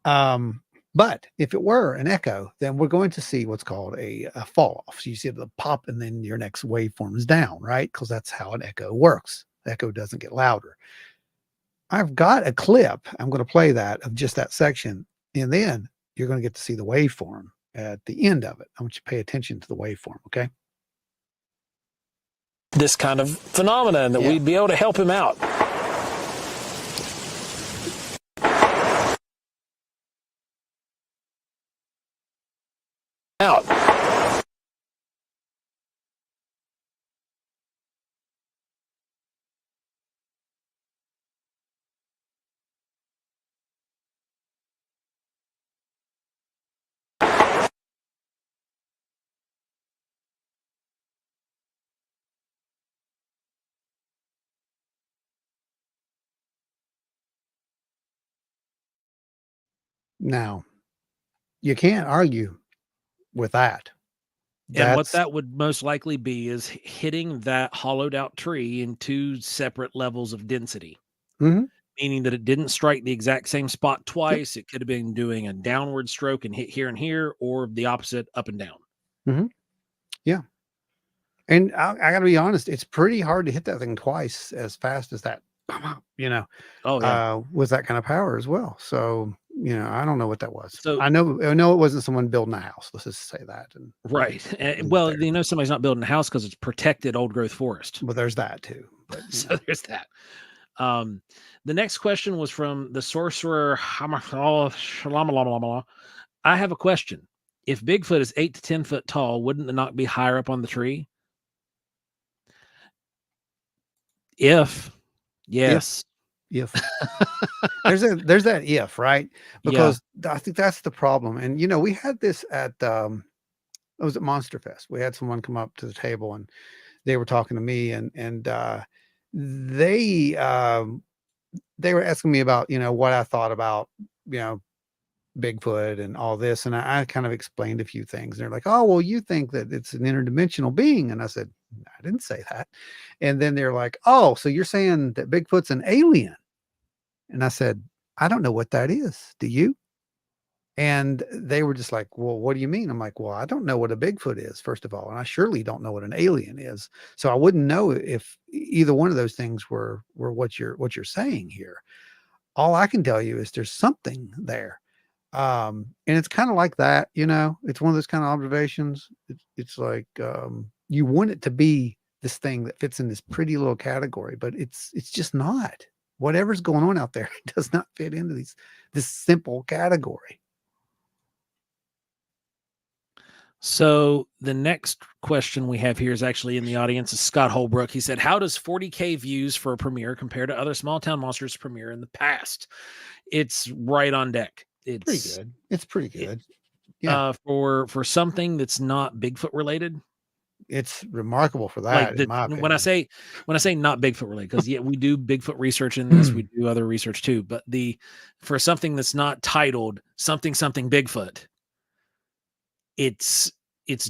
Mhm. But if it were an echo, then we're going to see what's called a fall off. So you see the pop, and then your next waveform is down, right? Because that's how an echo works. The echo doesn't get louder. I've got a clip. I'm going to play that of just that section, and then you're going to get to see the waveform at the end of it. I want you to pay attention to the waveform, okay? This kind of phenomenon that Yeah. we'd be able to help him out. Now, you can't argue with that. And what That's that would most likely be is hitting that hollowed out tree in two separate levels of density, mhm, meaning that it didn't strike the exact same spot yep, twice. It could have been doing a downward stroke and hit here and here, or the opposite, up and down. mhm, yeah. And I gotta be honest, it's pretty hard to hit that thing twice as fast as that, you know, Oh, yeah. with that kind of power as well. So, I don't know what that was. So, I know it wasn't someone building a house. Let's just say that and right. leave it Well, there. somebody's not building a house because it's protected old growth forest. But there's that too. But So there's that. Um, the next question was from the sorcerer. I have a question. If Bigfoot is 8 to 10 foot tall, wouldn't the knock be higher up on the tree? If, if yes. if there's that if, right? Yeah. Because I think that's the problem. And we had this at it was at Monster Fest. We had someone come up to the table and they were talking to me and they they were asking me about, what I thought about, you know, Bigfoot and all this. And I kind of explained a few things. They're like, oh, well, you think that it's an interdimensional being. And I said, I didn't say that. And then they're like, oh, so you're saying that Bigfoot's an alien? And I said, I don't know what that is. Do you? And they were just like, well, what do you mean? I'm like, well, I don't know what a Bigfoot is, first of all. And I surely don't know what an alien is. So I wouldn't know if either one of those things were what you're saying here. All I can tell you is there's something there. And it's kind of like that, it's one of those kind of observations. It's like you want it to be this thing that fits in this pretty little category, but it's just not. Whatever's going on out there does not fit into this simple category. So the next question we have here is actually in the audience is Scott Holbrook. He said, how does 40K views for a premiere compare to other small town monsters premiere in the past? It's right on deck. Pretty It's good. It's pretty it, good. Yeah. For something that's not Bigfoot related. It's remarkable for Like that, in my when I opinion. say not Bigfoot related, because we do Bigfoot research in this, we do other research too. But for something that's not titled something Bigfoot, it's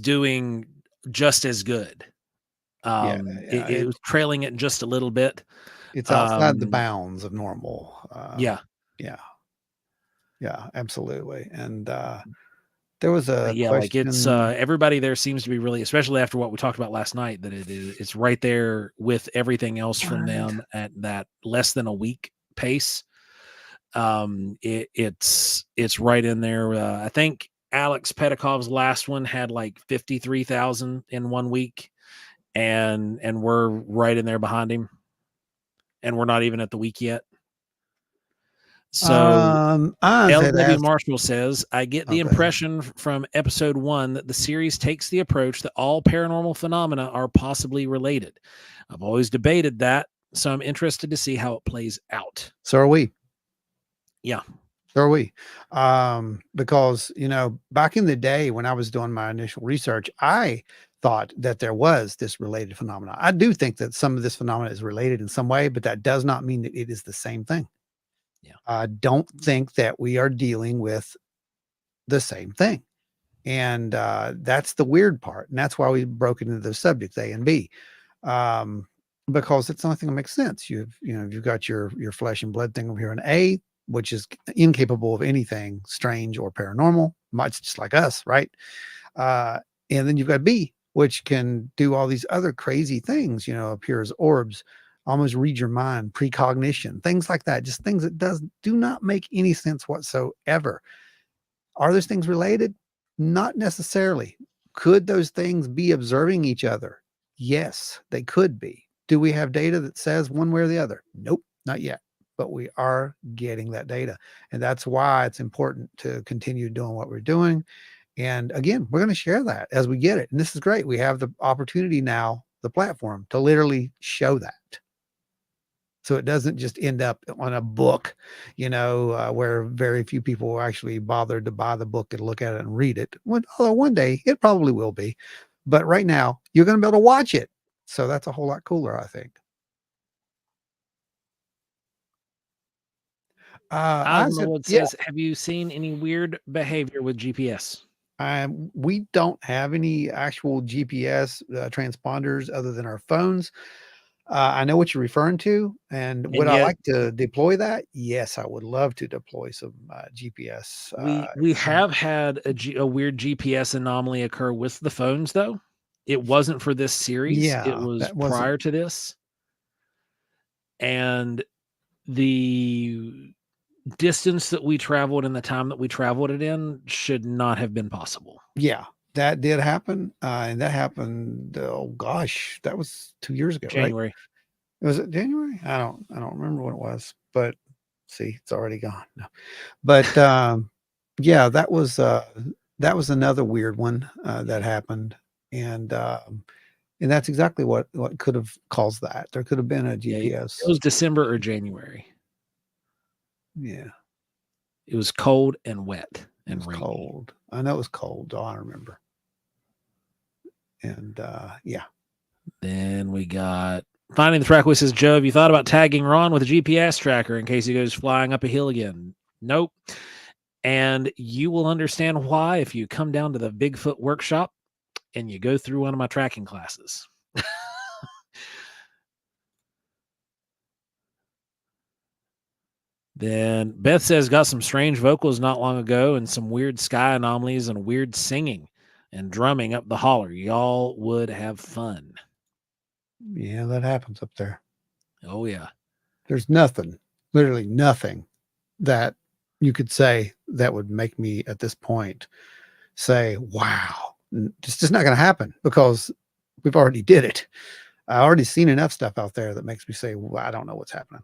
doing just as good. Yeah, yeah, It was trailing it just a little bit. it's outside the bounds of normal. Yeah. Yeah, yeah, absolutely. And there was a Yeah, like it's question. everybody there seems to be really, especially after what we talked about last night, that it's right there with everything else from Right. them at that less than a week pace. It's right in there. I think Alex Petakov's last one had like 53,000 in 1 week, and we're right in there behind him, and we're not even at the week yet. So I had LW asked. Marshall says, I get the Okay. impression from episode 1 that the series takes the approach that all paranormal phenomena are possibly related. I've always debated that, so I'm interested to see how it plays out. So are we. Yeah. So are we. Because, back in the day when I was doing my initial research, I thought that there was this related phenomena. I do think that some of this phenomena is related in some way, but that does not mean that it is the same thing. Yeah. I don't think that we are dealing with the same thing. And that's the weird part. And that's why we broke it into those subjects, A and B. Um, because it's the only thing that makes sense. You've got your flesh and blood thing over here in A, which is incapable of anything strange or paranormal. It's just like us, right? And then you've got B, which can do all these other crazy things, appear as orbs, almost read your mind, precognition, things like that. Just things that do not make any sense whatsoever. Are those things related? Not necessarily. Could those things be observing each other? Yes, they could be. Do we have data that says one way or the other? Nope, not yet. But we are getting that data. And that's why it's important to continue doing what we're doing. And again, we're going to share that as we get it. And this is great. We have the opportunity now, the platform, to literally show that. So it doesn't just end up on a book, where very few people will actually bother to buy the book and look at it and read it. Although one day it probably will be. But right now, you're going to be able to watch it. So that's a whole lot cooler, I think. Eyes in the Woods says, have you seen any weird behavior with GPS? We don't have any actual GPS transponders other than our phones. I know what you're referring to, and would I like to deploy that? Yes, I would love to deploy some GPS. We have had a weird GPS anomaly occur with the phones, though. It wasn't for this series. Yeah, it was prior to this. And the distance that we traveled and the time that we traveled it in should not have been possible. Yeah, that did happen. And that happened, oh gosh, that was 2 years ago, January. Right? Was it January? I don't remember what it was, but see, it's already gone. No. But yeah, that was another weird one that happened. And that's exactly what could have caused that. There could have been a GPS. Yeah, it was December or January. Yeah. It was cold and wet and rainy. Cold. I know it was cold. I remember. And yeah. Then we got Finding the Trackway says, Joe, have you thought about tagging Ron with a GPS tracker in case he goes flying up a hill again? Nope. And you will understand why if you come down to the Bigfoot workshop and you go through one of my tracking classes. Then Beth says, got some strange vocals not long ago and some weird sky anomalies and weird singing and drumming up the holler. Y'all would have fun. Yeah, that happens up there. Oh, yeah. There's nothing, literally nothing that you could say that would make me at this point say, wow, it's just not going to happen because we've already did it. I already seen enough stuff out there that makes me say, well, I don't know what's happening.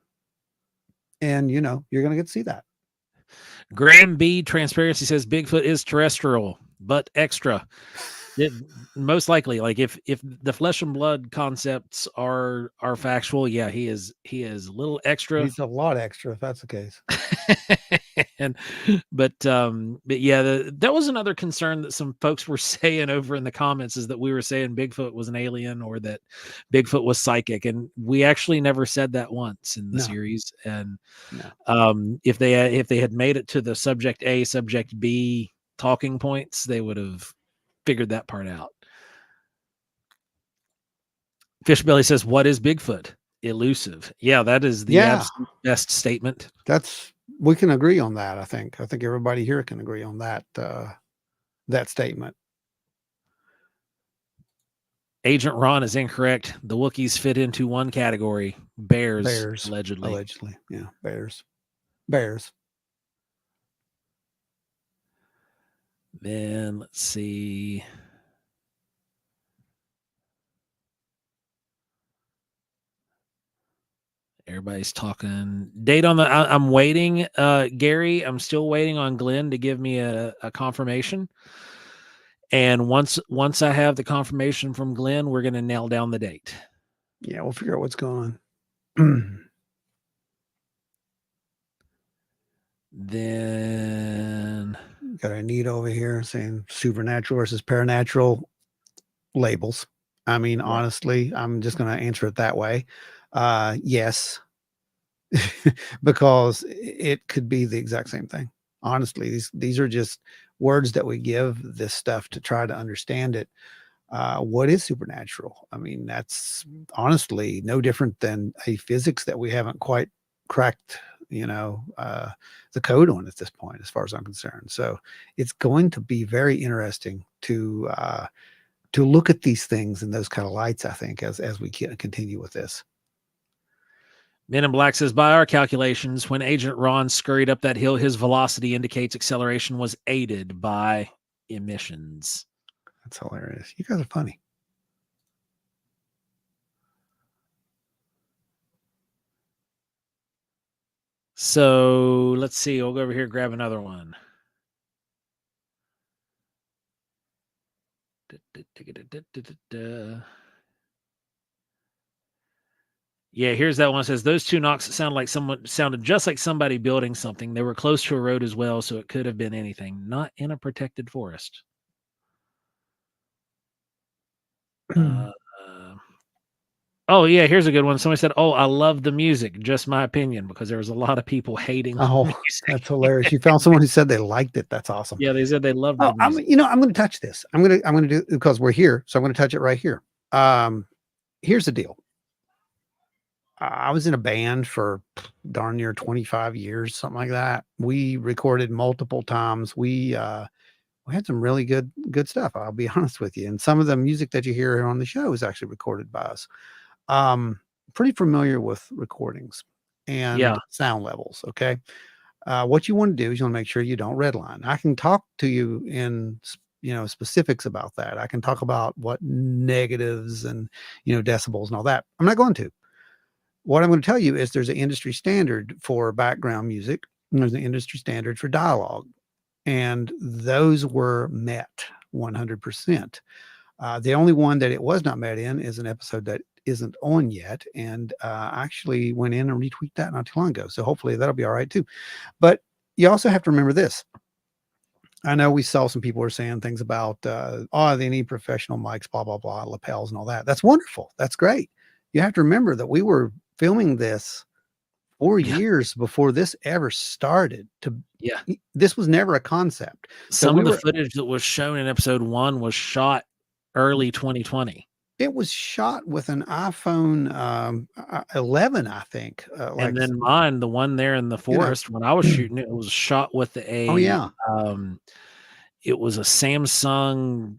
And, you're going to get to see that. Graham B. Transparency says Bigfoot is terrestrial, but extra. Most likely, like if the flesh and blood concepts are factual, yeah, he is a little extra. He's a lot extra if that's the case. But yeah, that was another concern that some folks were saying over in the comments, is that we were saying Bigfoot was an alien or that Bigfoot was psychic, and we actually never said that once in the series. And if they had made it to the subject A, subject B talking points, they would have figured that part out. Fishbelly says, what is Bigfoot? Elusive. Yeah, that is the absolute best statement. We can agree on that. I think everybody here can agree on that statement. Agent Ron is incorrect. The Wookiees fit into one category. Bears. Allegedly. Yeah. Bears. Then let's see. Everybody's talking date on the. I'm waiting, Gary. I'm still waiting on Glenn to give me a confirmation. And once I have the confirmation from Glenn, we're going to nail down the date. Yeah, we'll figure out what's going on. Then got a need over here saying supernatural versus paranatural labels. I mean, honestly, I'm just going to answer it that way. Yes, because it could be the exact same thing. Honestly, these are just words that we give this stuff to try to understand it. What is supernatural? I mean, that's honestly no different than a physics that we haven't quite cracked, the code on at this point, as far as I'm concerned. So it's going to be very interesting to look at these things in those kind of lights, I think, as we continue with this. Men in Black says, by our calculations, when Agent Ron scurried up that hill, his velocity indicates acceleration was aided by emissions. That's hilarious. You guys are funny. So let's see. We'll go over here and grab another one. Yeah, here's that one. It says those two knocks sounded just like somebody building something. They were close to a road as well, so it could have been anything. Not in a protected forest. Oh yeah, here's a good one. Somebody said, "Oh, I love the music." Just my opinion, because there was a lot of people hating the Oh, music. that's hilarious. You found someone who said they liked it. That's awesome. Yeah, they said they loved Oh, the music. I'm going to touch this. I'm going to do because we're here. So I'm going to touch it right here. Here's the deal. I was in a band for darn near 25 years, something like that. We recorded multiple times. We had some really good stuff. I'll be honest with you. And some of the music that you hear here on the show is actually recorded by us. Um, Pretty familiar with recordings Yeah, and sound levels. Okay. What you want to do is you want to make sure you don't redline. I can talk to you in specifics about that. I can talk about what negatives and decibels and all that. I'm not going to. What I'm going to tell you is there's an industry standard for background music, and there's an industry standard for dialogue, and those were met 100%. The only one that it was not met in is an episode that isn't on yet, and I actually went in and retweeted that not too long ago. So hopefully that'll be all right too. But you also have to remember this. I know we saw some people are saying things about, they need professional mics, blah, blah, blah, lapels and all that. That's wonderful. That's great. You have to remember that we were filming this 4 yeah, years before this ever started. yeah. This was never a concept. So Some we of the were, footage that was shown in episode 1 was shot early 2020. it was shot with an iPhone 11, I think. And then mine, the one there in the forest, when I was shooting it, was shot with oh yeah, it was a Samsung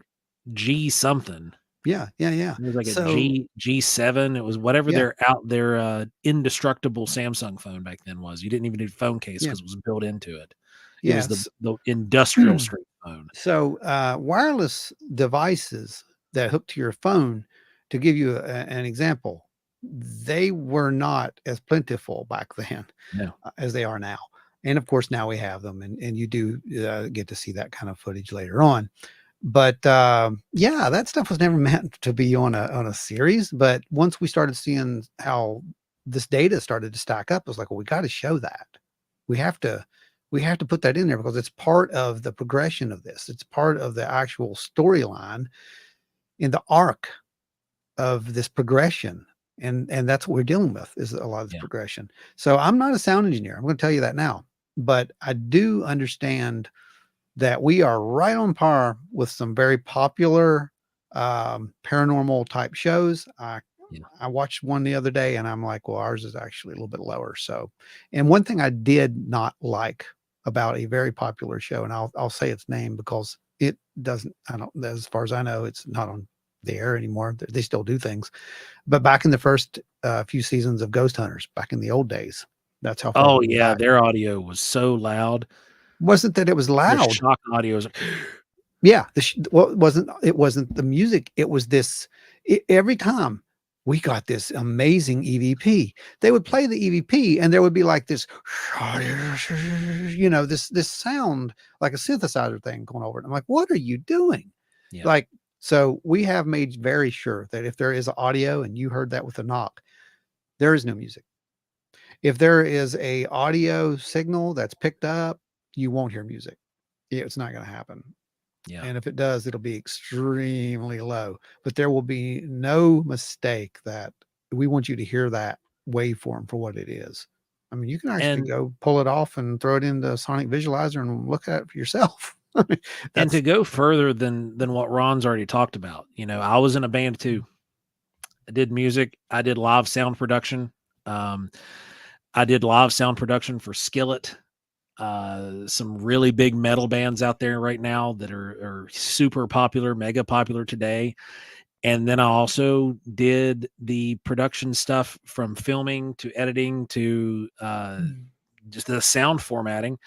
G something. yeah. It was like a So G7. It was whatever yeah, their indestructible Samsung phone back then was. You didn't even need a phone case yeah, because it was built into it. It was yes. the industrial strength phone. So wireless devices that hook to your phone, to give you an example, they were not as plentiful back then No. as they are now. And of course, now we have them, and you do get to see that kind of footage later on. But yeah, that stuff was never meant to be on a series. But once we started seeing how this data started to stack up, it was like, well, we got to show that. We have to put that in there because it's part of the progression of this. It's part of the actual storyline in the arc of this progression. And that's what we're dealing with, is a lot of this Yeah. progression. So I'm not a sound engineer. I'm going to tell you that now, but I do understand that we are right on par with some very popular paranormal type shows. Yeah. I watched one the other day and I'm like, well, ours is actually a little bit lower. So, and one thing I did not like about a very popular show, and I'll say its name because it doesn't, I don't, as far as I know, it's not on the air anymore. They still do things, but back in the first few seasons of Ghost Hunters, back in the old days, that's how far Oh we go yeah, back. their audio was so loud. Wasn't that it was Their loud? shock audio was like, Yeah, well, it wasn't the music. It was this. Every time we got this amazing EVP, they would play the EVP, and there would be like this, this sound like a synthesizer thing going over it. I'm like, what are you doing? yeah. Like, so we have made very sure that if there is audio, and you heard that with a knock, there is no music. If there is a audio signal that's picked up, you won't hear music. It's not going to happen. Yeah. And if it does, it'll be extremely low, but there will be no mistake that we want you to hear that waveform for what it is. I mean, you can actually And go pull it off and throw it into Sonic Visualizer and look at it for yourself. and That's to go further than what Ron's already talked about, I was in a band too. I did music. I did live sound production. I did live sound production for Skillet. Some really big metal bands out there right now that are super popular, mega popular today. And then I also did the production stuff, from filming to editing to just the sound formatting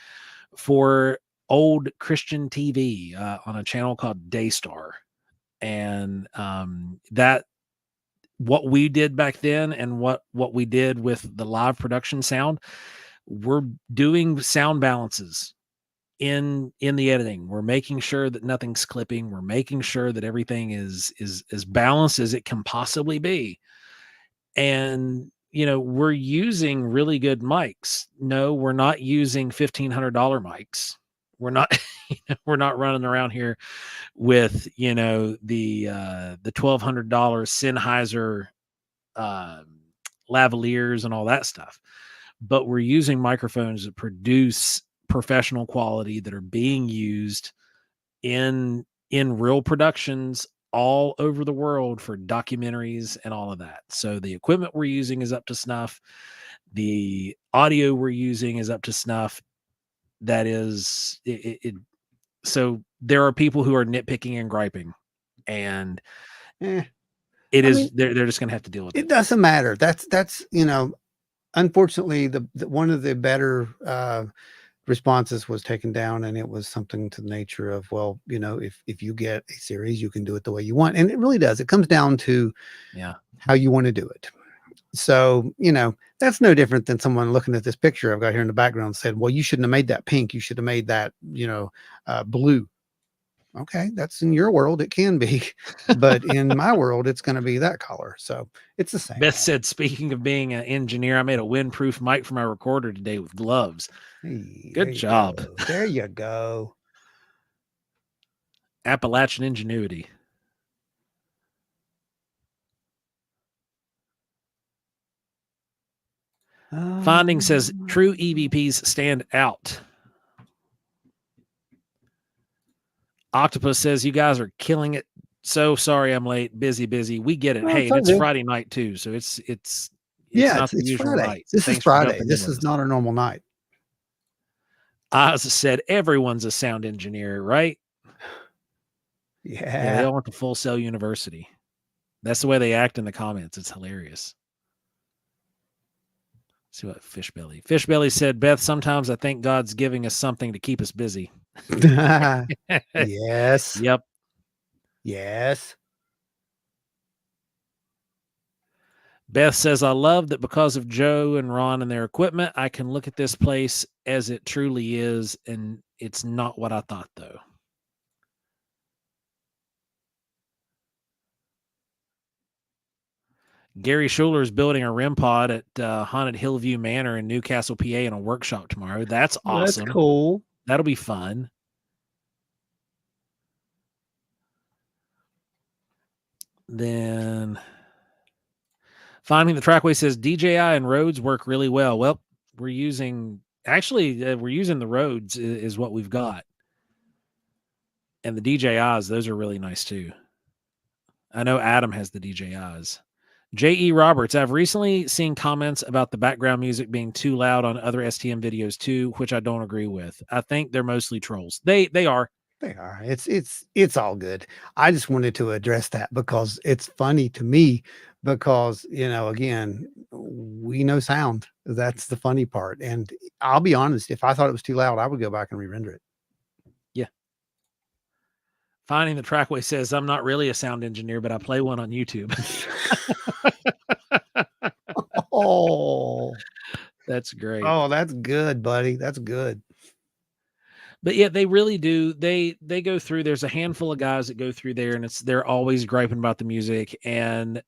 for old Christian TV on a channel called Daystar. And that, what we did back then and what we did with the live production sound, we're doing sound balances in the editing. We're making sure that nothing's clipping. We're making sure that everything is as balanced as it can possibly be. And we're using really good mics. No, we're not using $1,500 mics. We're not we're not running around here with the $1,200 Sennheiser lavaliers and all that stuff. But we're using microphones that produce professional quality that are being used in real productions all over the world for documentaries and all of that. So the equipment we're using is up to snuff. The audio we're using is up to snuff. That is it. So there are people who are nitpicking and griping, and Eh, it I is mean, they're just going to have to deal with it it. doesn't matter. That's unfortunately the one of the better responses was taken down, and it was something to the nature of, well, if you get a series, you can do it the way you want, and it really does. It comes down to how you want to do it. So, that's no different than someone looking at this picture I've got here in the background and said, well, you shouldn't have made that pink. You should have made that, blue. Okay, that's in your world. It can be, but in my world, it's going to be that color. So it's the same. Beth said, speaking of being an engineer, I made a windproof mic for my recorder today with gloves. Hey, Good job. There you go. Appalachian ingenuity. Finding says true EVPs stand out. Octopus says you guys are killing it. So sorry I'm late. Busy. We get it. Hey, and it's Friday night too, so it's not the usual Friday. night. This is Friday. This is not a normal night. Oz said everyone's a sound engineer, right? Yeah, they all went to Full Sail University. That's the way they act in the comments. It's hilarious. Let's see what Fishbelly said, Beth, sometimes I think God's giving us something to keep us busy. Yes. Yep. Yes. Beth says, I love that because of Joe and Ron and their equipment, I can look at this place as it truly is, and it's not what I thought, though. Gary Schuler is building a REM pod at Haunted Hillview Manor in Newcastle, PA in a workshop tomorrow. That's awesome. That's cool. That'll be fun. Then Finding the Trackway says DJI and Rhodes work really well. Well, we're using the Rhodes is what we've got. And the DJIs, those are really nice too. I know Adam has the DJIs. J.E. Roberts, I've recently seen comments about the background music being too loud on other STM videos too, which I don't agree with. I think they're mostly trolls. They are. They are. It's all good. I just wanted to address that because it's funny to me because, again, we know sound. That's the funny part. And I'll be honest, if I thought it was too loud, I would go back and re-render it. Yeah. Finding the Trackway says, I'm not really a sound engineer, but I play one on YouTube. Oh, that's great. Oh, that's good, buddy. That's good. But yeah, they really do. They go through. There's a handful of guys that go through there, and they're always griping about the music. And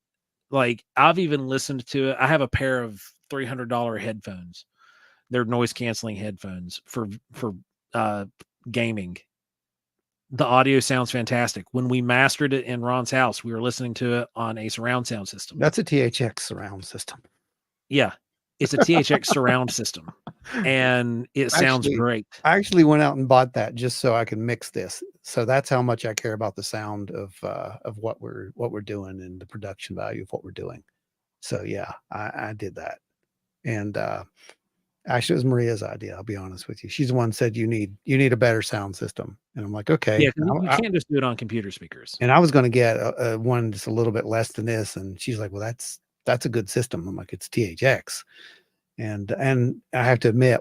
like I've even listened to it. I have a pair of $300 headphones. They're noise canceling headphones for gaming. The audio sounds fantastic. When we mastered it in Ron's house, we were listening to it on a surround sound system. That's a THX surround system. Yeah, it's a THX surround system, and it sounds great. I actually went out and bought that just so I can mix this. So that's how much I care about the sound of what we're doing and the production value of what we're doing. So yeah, I did that, and actually, it was Maria's idea. I'll be honest with you. She's the one who said you need a better sound system, and I'm like, okay. Yeah, you can't just do it on computer speakers. And I was going to get a one that's a little bit less than this, and she's like, well, that's a good system. I'm like, it's THX, and I have to admit,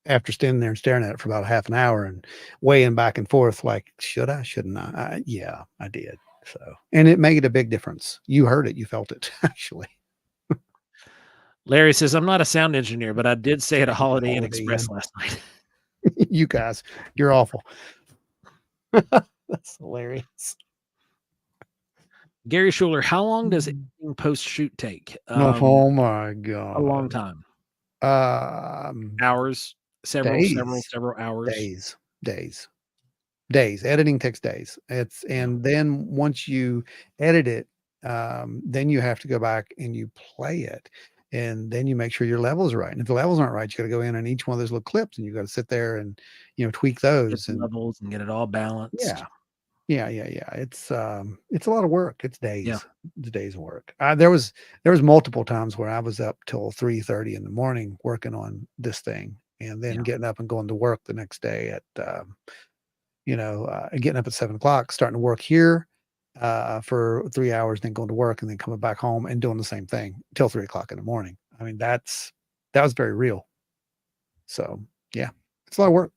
after standing there and staring at it for about half an hour and weighing back and forth, like, should I, shouldn't I? Yeah, I did. So, and it made a big difference. You heard it, you felt it, actually. Larry says, I'm not a sound engineer, but I did stay at a Holiday Inn Express last night. You guys, you're awful. That's hilarious. Gary Schuler, how long does post-shoot take? Oh my God. A long time. Hours, several hours. Days. Editing takes days. And then once you edit it, then you have to go back and you play it. And then you make sure your levels are right. And if the levels aren't right, you got to go in on each one of those little clips and you got to sit there and, tweak Get those. the And levels and get it all balanced. yeah. It's a lot of work. It's Yeah. days. It's days of work. There was multiple times where I was up till 3:30 in the morning working on this thing, and then Yeah. getting up and going to work the next day at getting up at 7 o'clock, starting to work here for 3 hours, then going to work, and then coming back home and doing the same thing till 3 o'clock in the morning. I mean, that was very real. So yeah, it's a lot of work.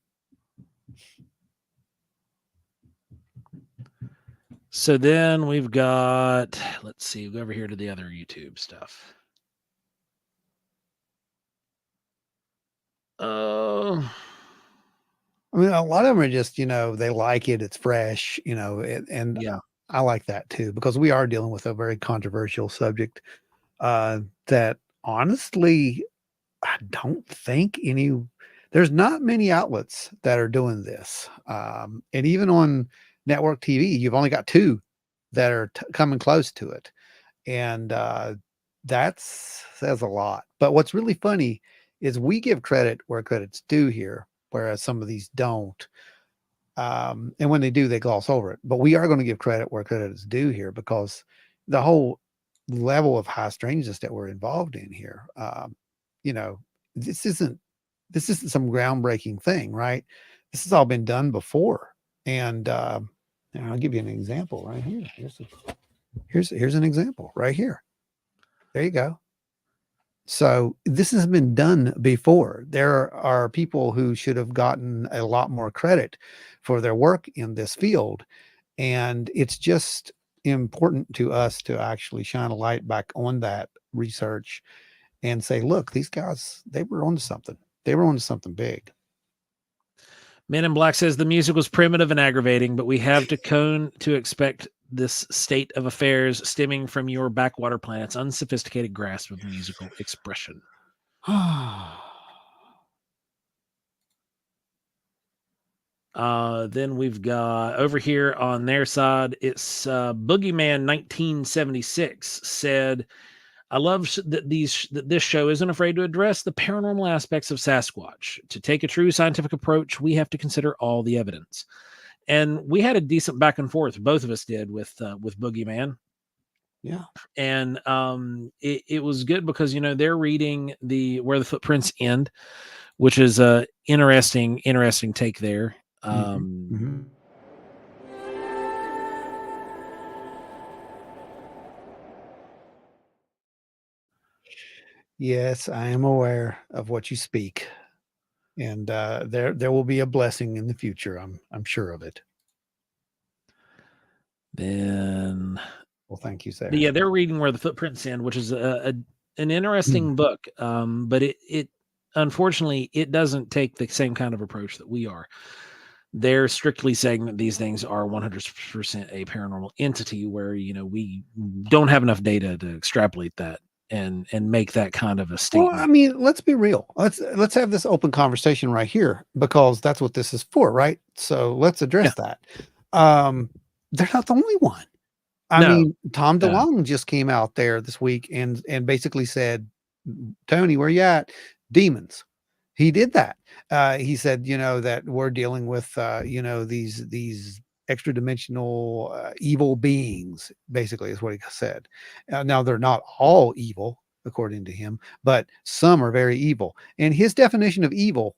So then we've got, let's see, go over here to the other YouTube stuff. I mean, a lot of them are just, they like it. It's fresh, and Yeah. I like that too, because we are dealing with a very controversial subject that honestly, I don't think there's not many outlets that are doing this. And even on network TV, you've only got two that are coming close to it. And that says a lot. But what's really funny is we give credit where credit's due here, whereas some of these don't. And when they do, they gloss over it. But we are going to give credit where credit is due here, because the whole level of high strangeness that we're involved in here, you know, this isn't some groundbreaking thing, right? This has all been done before. And I'll give you an example right here. Here's an example right here. There you go. So this has been done before. There are people who should have gotten a lot more credit for their work in this field. And it's just important to us to actually shine a light back on that research and say, look, these guys, they were onto something. They were onto something big. Men in Black says the music was primitive and aggravating, but we have to expect this state of affairs stemming from your backwater planet's unsophisticated grasp of musical expression. Then we've got over here on their side, it's Boogeyman 1976 said, I love that this show isn't afraid to address the paranormal aspects of Sasquatch. To take a true scientific approach, we have to consider all the evidence. And we had a decent back and forth. Both of us did with Boogeyman. Yeah. And it was good because, they're reading where the footprints end, which is a interesting take there. Yes, I am aware of what you speak. And there will be a blessing in the future. I'm sure of it. Then, well, thank you, sir. Yeah, they're reading Where the Footprints End, which is an interesting book. But it unfortunately it doesn't take the same kind of approach that we are. They're strictly saying that these things are 100% a paranormal entity, where we don't have enough data to extrapolate that and make that kind of a statement. Well, I mean, let's be real. Let's have this open conversation right here, because that's what this is for, right? So let's address that. They're not the only one. I mean, Tom DeLonge just came out there this week and basically said, Tony, where you at? Demons. He did that. He said, that we're dealing with, these extra dimensional evil beings, basically is what he said. Now, they're not all evil, according to him, but some are very evil. And his definition of evil,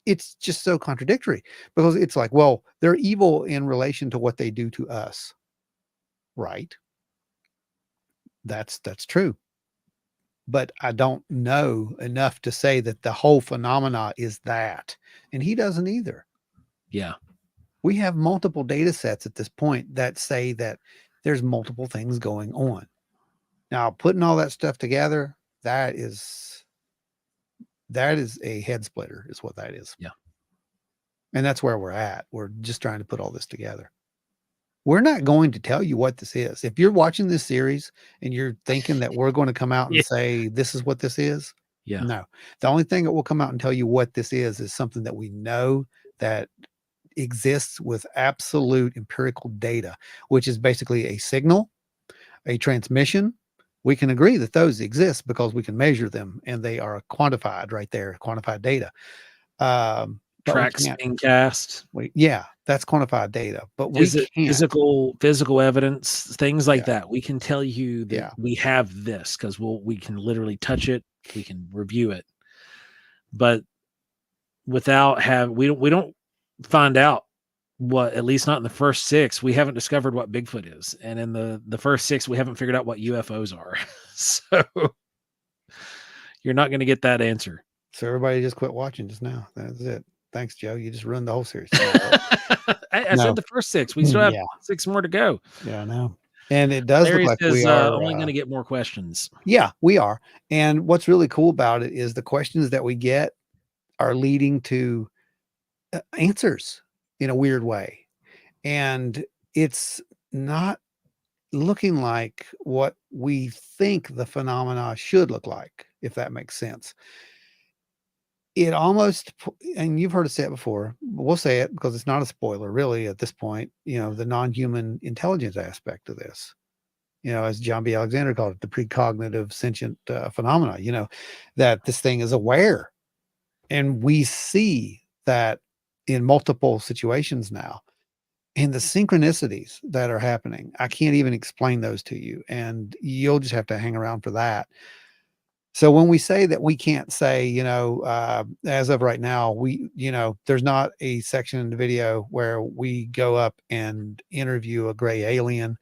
it's just so contradictory, because it's like, well, they're evil in relation to what they do to us. Right. That's true. But I don't know enough to say that the whole phenomena is that. And he doesn't either. Yeah. We have multiple data sets at this point that say that there's multiple things going on. Now, putting all that stuff together, that is a head splitter, is what that is. Yeah. And that's where we're at. We're just trying to put all this together. We're not going to tell you what this is. If you're watching this series and you're thinking that we're going to come out and say, this is what this is. Yeah. No, the only thing that will come out and tell you what this is something that we know that exists with absolute empirical data, which is basically a signal a transmission, we can agree that those exist because we can measure them and they are quantified right there, quantified data. But we Tracks can't. being cast. Yeah, that's quantified data, but we Is it can't. physical evidence, things like Yeah. that? We can tell you that we have this because we can literally touch it, we can review it, but without we don't find out what, at least not in the first 6, we haven't discovered what Bigfoot is, and in the first 6, we haven't figured out what UFOs are. So you're not going to get that answer. So everybody just quit watching just now. That's it. Thanks, Joe. You just ruined the whole series. I said the first 6. We still have 6 more to go. Yeah, I know. And it does look like we are only going to get more questions. Yeah, we are. And what's really cool about it is the questions that we get are leading to answers in a weird way. And it's not looking like what we think the phenomena should look like, if that makes sense. It almost, and you've heard us say it before, but we'll say it because it's not a spoiler really at this point, the non-human intelligence aspect of this, as John B. Alexander called it, the precognitive sentient phenomena, that this thing is aware. And we see that in multiple situations now. And the synchronicities that are happening, I can't even explain those to you. And you'll just have to hang around for that. So when we say that we can't say, as of right now, there's not a section in the video where we go up and interview a gray alien.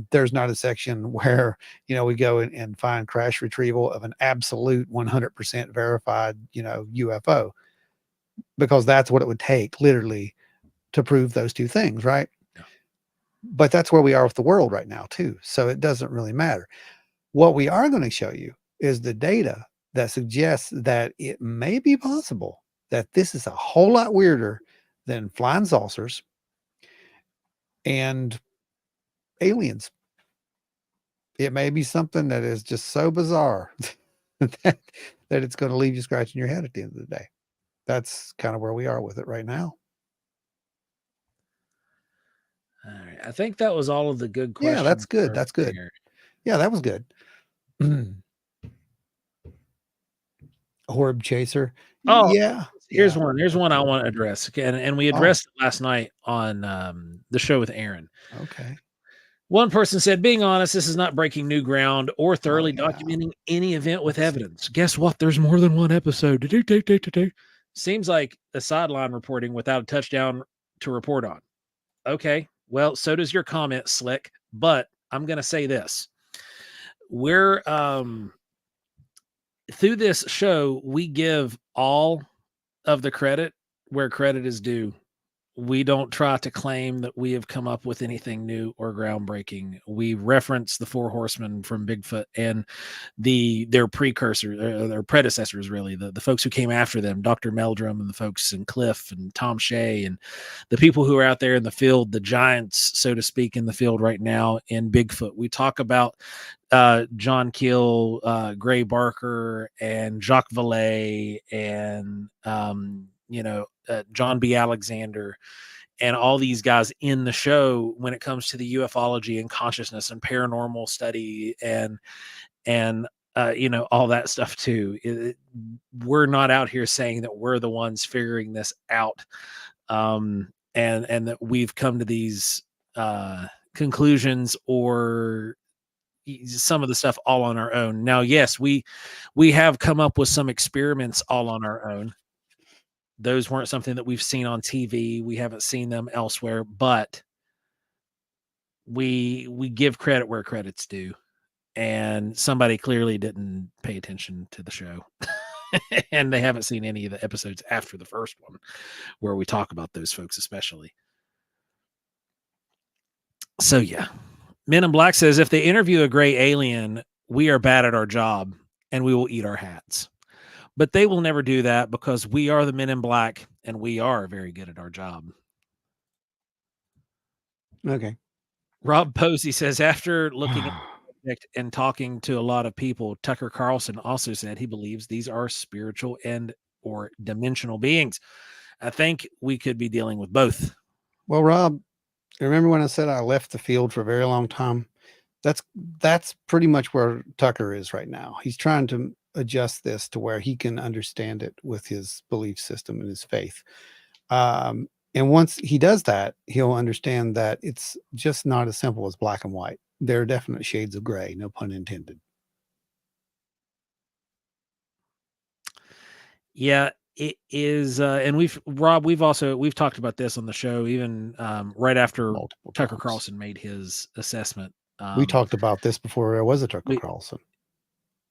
There's not a section where, we go and find crash retrieval of an absolute 100% verified, UFO, because that's what it would take literally to prove those two things. Right. Yeah. But that's where we are with the world right now too. So it doesn't really matter. What we are going to show you is the data that suggests that it may be possible that this is a whole lot weirder than flying saucers and aliens. It may be something that is just so bizarre that it's going to leave you scratching your head at the end of the day. That's kind of where we are with it right now. All right. I think that was all of the good questions. Yeah, that's good. That's good. Yeah, that was good. Orb chaser. Oh, yeah. Here's one. Here's one I want to address. And we addressed it last night on the show with Aaron. Okay. One person said, being honest, this is not breaking new ground or thoroughly documenting any event with evidence. Guess what? There's more than one episode. Seems like a sideline reporting without a touchdown to report on. Okay. Well, so does your comment, Slick. But I'm going to say this. We're through this show, we give all of the credit where credit is due. We don't try to claim that we have come up with anything new or groundbreaking. We reference the 4 horsemen from Bigfoot and their precursor, their predecessors, really, the folks who came after them, Dr. Meldrum and the folks in Cliff and Tom Shea and the people who are out there in the field, the giants, so to speak, in the field right now in Bigfoot. We talk about John Keel, Gray Barker, and Jacques Vallée, and John B. Alexander, and all these guys in the show when it comes to the ufology and consciousness and paranormal study and all that stuff too. We're not out here saying that we're the ones figuring this out, and that we've come to these conclusions or some of the stuff all on our own. Now, yes, we have come up with some experiments all on our own. Those weren't something that we've seen on TV. We haven't seen them elsewhere, but we give credit where credit's due. And somebody clearly didn't pay attention to the show. And they haven't seen any of the episodes after the first one where we talk about those folks especially. So yeah. Men in Black says, if they interview a gray alien, we are bad at our job and we will eat our hats. But they will never do that because we are the Men in Black and we are very good at our job. Okay. Rob Posey says, after looking at the subject and talking to a lot of people, Tucker Carlson also said he believes these are spiritual and or dimensional beings. I think we could be dealing with both. Well, Rob, remember when I said I left the field for a very long time? that's pretty much where Tucker is right now. He's trying to adjust this to where he can understand it with his belief system and his faith. And once he does that, he'll understand that it's just not as simple as black and white. There are definite shades of gray, no pun intended. Yeah, it is. And we've talked about this on the show, even right after Multiple Tucker times. Carlson made his assessment. We talked about this before there was a Tucker we- Carlson.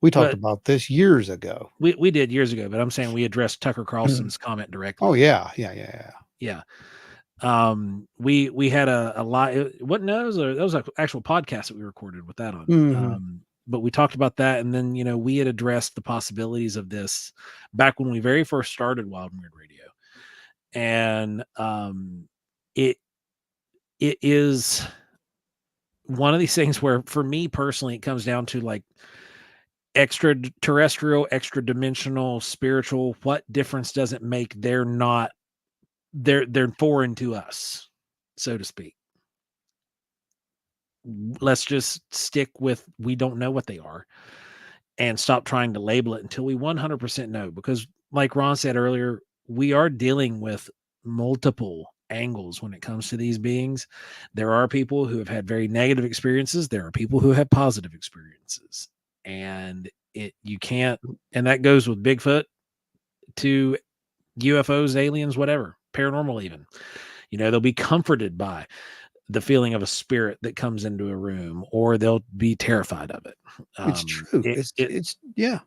We talked but about this years ago. we did years ago, but I'm saying we addressed Tucker Carlson's comment directly. Oh yeah. Yeah. We had a lot. What no, that was an actual podcast that we recorded with that on. Mhm. But we talked about that, and then we had addressed the possibilities of this back when we very first started Wild and Weird Radio, and it is one of these things where, for me personally, it comes down to like extraterrestrial, extra dimensional, spiritual. What difference does it make? They're foreign to us, so to speak. Let's just stick with, we don't know what they are, and stop trying to label it until we 100% know. Because like Ron said earlier, we are dealing with multiple angles when it comes to these beings. There are people who have had very negative experiences. There are people who have positive experiences, and you can't, and that goes with Bigfoot to UFOs, aliens, whatever, paranormal even. They'll be comforted by the feeling of a spirit that comes into a room, or they'll be terrified of it. It's true. It's yeah.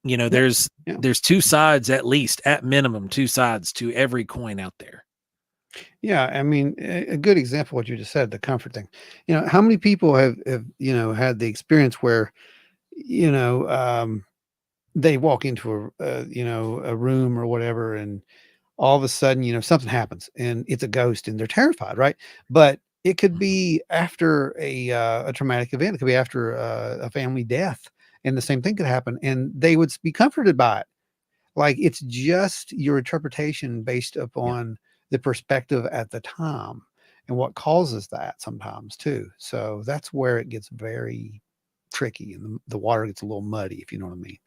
There's two sides, at minimum, two sides to every coin out there. Yeah, I mean, a good example of what you just said, the comfort thing. How many people have had the experience where they walk into a room or whatever, and all of a sudden, something happens and it's a ghost and they're terrified, right? But it could be after a traumatic event. It could be after a family death, and the same thing could happen, and they would be comforted by it. Like, it's just your interpretation based upon the perspective at the time and what causes that sometimes too. So that's where it gets very tricky, and the water gets a little muddy, if you know what I mean.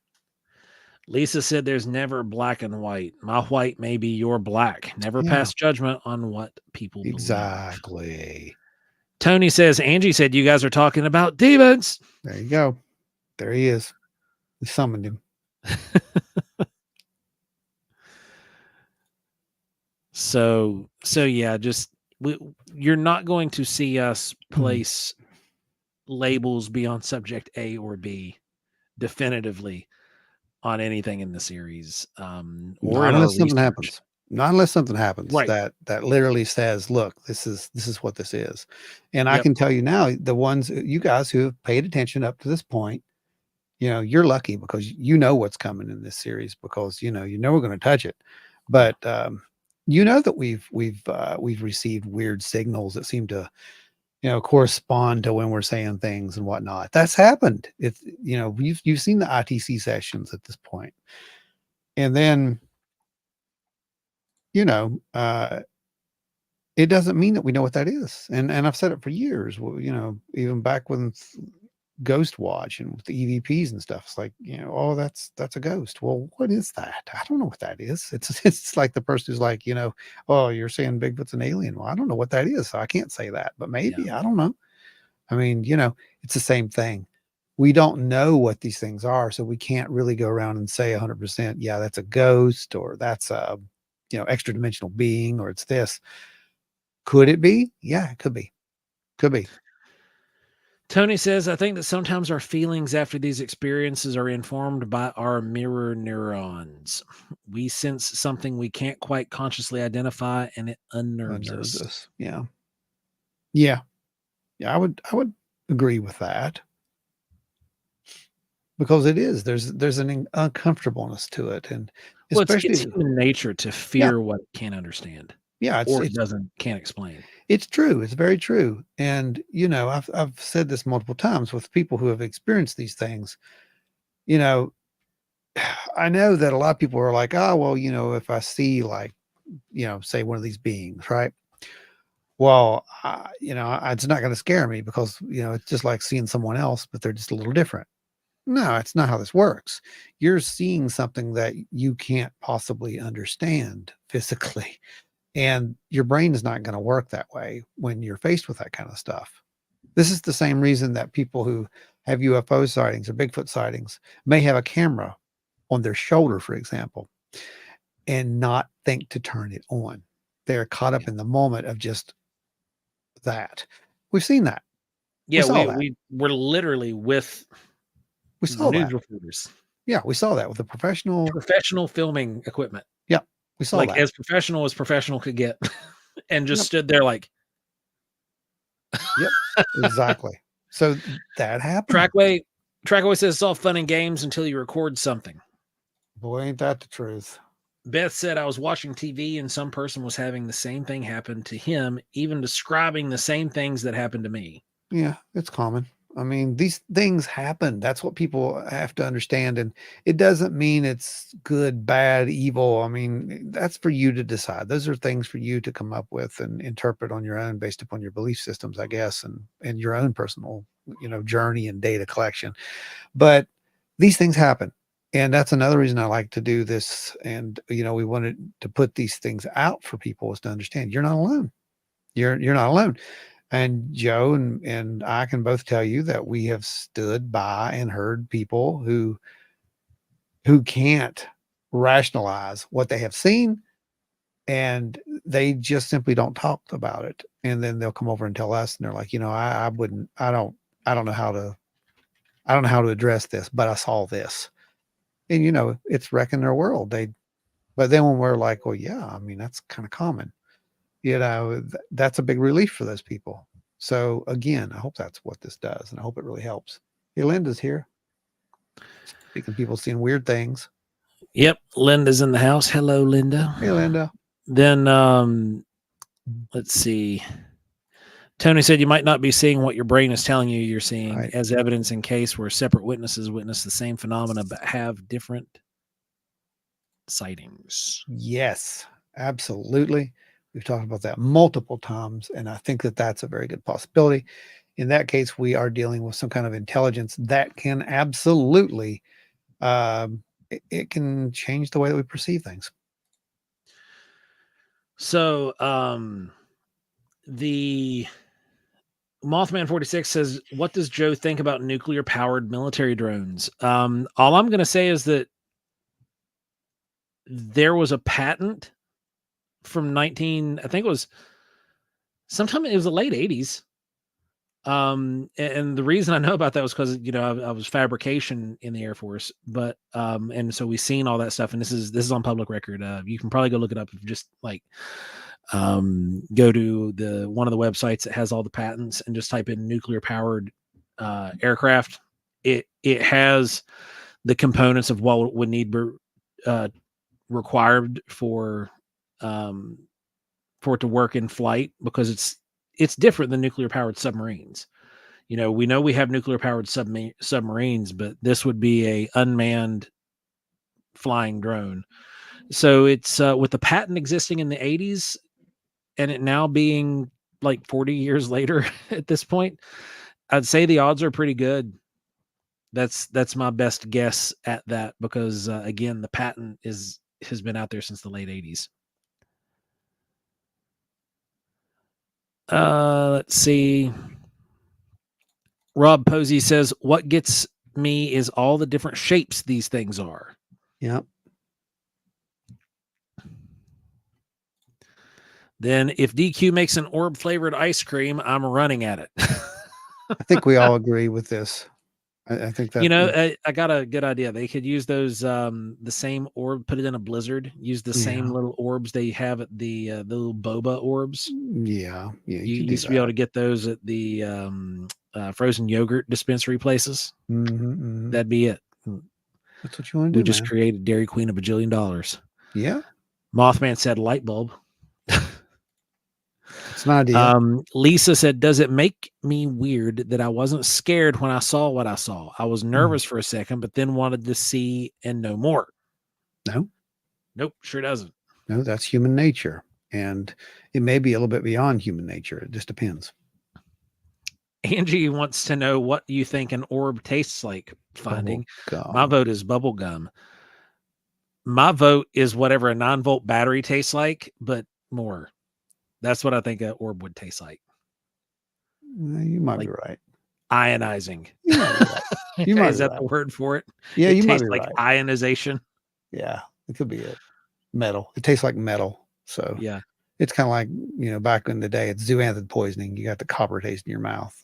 Lisa said there's never black and white. My white may be your black. Never Yeah. pass judgment on what people believe. Exactly. Tony says, Angie said you guys are talking about demons. There you go. There he is. We summoned him. So yeah, just you're not going to see us place labels beyond subject A or B definitively on anything in the series, or Not unless something happens. Not unless something happens, right? That literally says, "Look, this is what this is." And I Yep. can tell you now, the ones, you guys who have paid attention up to this point, you're lucky, because you know what's coming in this series, because we're going to touch it. But that we've received weird signals that seem to correspond to when we're saying things and whatnot. That's happened. It's you've seen the ITC sessions at this point. And then it doesn't mean that we know what that is. And I've said it for years. Well, even back when Ghost Watch and with the EVPs and stuff, it's like, oh, that's a ghost. Well, what is that? I don't know what that is. It's like the person who's like, oh, you're saying Bigfoot's an alien. Well, I don't know what that is, so I can't say that. But maybe, I don't know. I mean, it's the same thing. We don't know what these things are, so we can't really go around and say 100%, yeah, that's a ghost, or that's a extra dimensional being, or it's this. Could it be? Yeah, it could be. Could be. Tony says, I think that sometimes our feelings after these experiences are informed by our mirror neurons. We sense something we can't quite consciously identify, and it unnerves us. Yeah. Yeah. Yeah, I would agree with that. Because it is. There's an uncomfortableness to it. And especially it's human nature to fear what it can't understand. Yeah, can't explain. It's true. It's very true. And I've said this multiple times with people who have experienced these things. I know that a lot of people are like, oh, well, if I see, like, say one of these beings, right? Well, it's not going to scare me because, it's just like seeing someone else, but they're just a little different. No, it's not how this works. You're seeing something that you can't possibly understand physically. And your brain is not going to work that way when you're faced with that kind of stuff. This is the same reason that people who have UFO sightings or Bigfoot sightings may have a camera on their shoulder, for example, and not think to turn it on. They're caught up in the moment of just that. We've seen that. Yeah, saw that. we're literally with We saw news that. reporters. Yeah, we saw that with the professional filming equipment. Yeah, we saw like that. as professional could get, and just stood there like. Yep, exactly. So that happened. Trackway says it's all fun and games until you record something. Boy, ain't that the truth. Beth said, I was watching TV and some person was having the same thing happen to him, even describing the same things that happened to me. Yeah, it's common. I mean, these things happen. That's what people have to understand. And it doesn't mean it's good, bad, evil. I mean, that's for you to decide. Those are things for you to come up with and interpret on your own based upon your belief systems, I guess, and your own personal, journey and data collection. But these things happen. And that's another reason I like to do this. And, we wanted to put these things out for people is to understand you're not alone. You're not alone. And Joe and I can both tell you that we have stood by and heard people who can't rationalize what they have seen, and they just simply don't talk about it. And then they'll come over and tell us, and they're like, I don't know how to address this, but I saw this. And it's wrecking their world. But then when we're like, well, yeah, I mean, that's kind of common. That's a big relief for those people. So again, I hope that's what this does, and I hope it really helps. Hey, Linda's here. Speaking of people seeing weird things. Yep, Linda's in the house. Hello, Linda. Hey, Linda. Then let's see. Tony said you might not be seeing what your brain is telling you you're seeing, right, as evidence in case where separate witnesses witness the same phenomena but have different sightings. Yes, absolutely. We've talked about that multiple times, and I think that that's a very good possibility. In that case, we are dealing with some kind of intelligence that can absolutely, it can change the way that we perceive things. So, the Mothman 46 says, what does Joe think about nuclear powered military drones? All I'm going to say is that there was a patent from I think it was sometime, it was the late 80s. And the reason I know about that was because, I was fabrication in the Air Force, but, and so we've seen all that stuff, and this is on public record. You can probably go look it up if you just like, go to one of the websites that has all the patents and just type in nuclear powered, aircraft. It has the components of what would need, required for it to work in flight, because it's different than nuclear powered submarines. We know we have nuclear powered submarines, but this would be a unmanned flying drone. So it's with the patent existing in the 80s and it now being like 40 years later at this point, I'd say the odds are pretty good. That's my best guess at that, because again, the patent has been out there since the late 80s. Let's see. Rob Posey says, what gets me is all the different shapes these things are. Yep. Then if DQ makes an orb flavored ice cream, I'm running at it. I think we all agree with this. I think that, I got a good idea. They could use those, the same orb, put it in a blizzard, use the same little orbs they have at the little boba orbs. Yeah. You used to be able to get those at the frozen yogurt dispensary places. Mm-hmm, mm-hmm. That'd be it. That's what you want to do. We just created Dairy Queen $1 billion. Yeah. Mothman said light bulb. It's an idea. Lisa said, does it make me weird that I wasn't scared when I saw what I saw? I was nervous for a second, but then wanted to see and know more. No. Nope, sure doesn't. No, that's human nature. and it may be a little bit beyond human nature. It just depends. Angie wants to know what you think an orb tastes like. Finding my vote is bubble gum. My vote is whatever a 9-volt battery tastes like, but more. That's what I think an orb would taste like. You might be right. Ionizing. You might be right. You might is that the word for it? Yeah, it you might tastes be like right. Ionization. Yeah, it could be it. Metal. It tastes like metal. So yeah, it's kind of like, back in the day, it's zooxanthid poisoning. You got the copper taste in your mouth.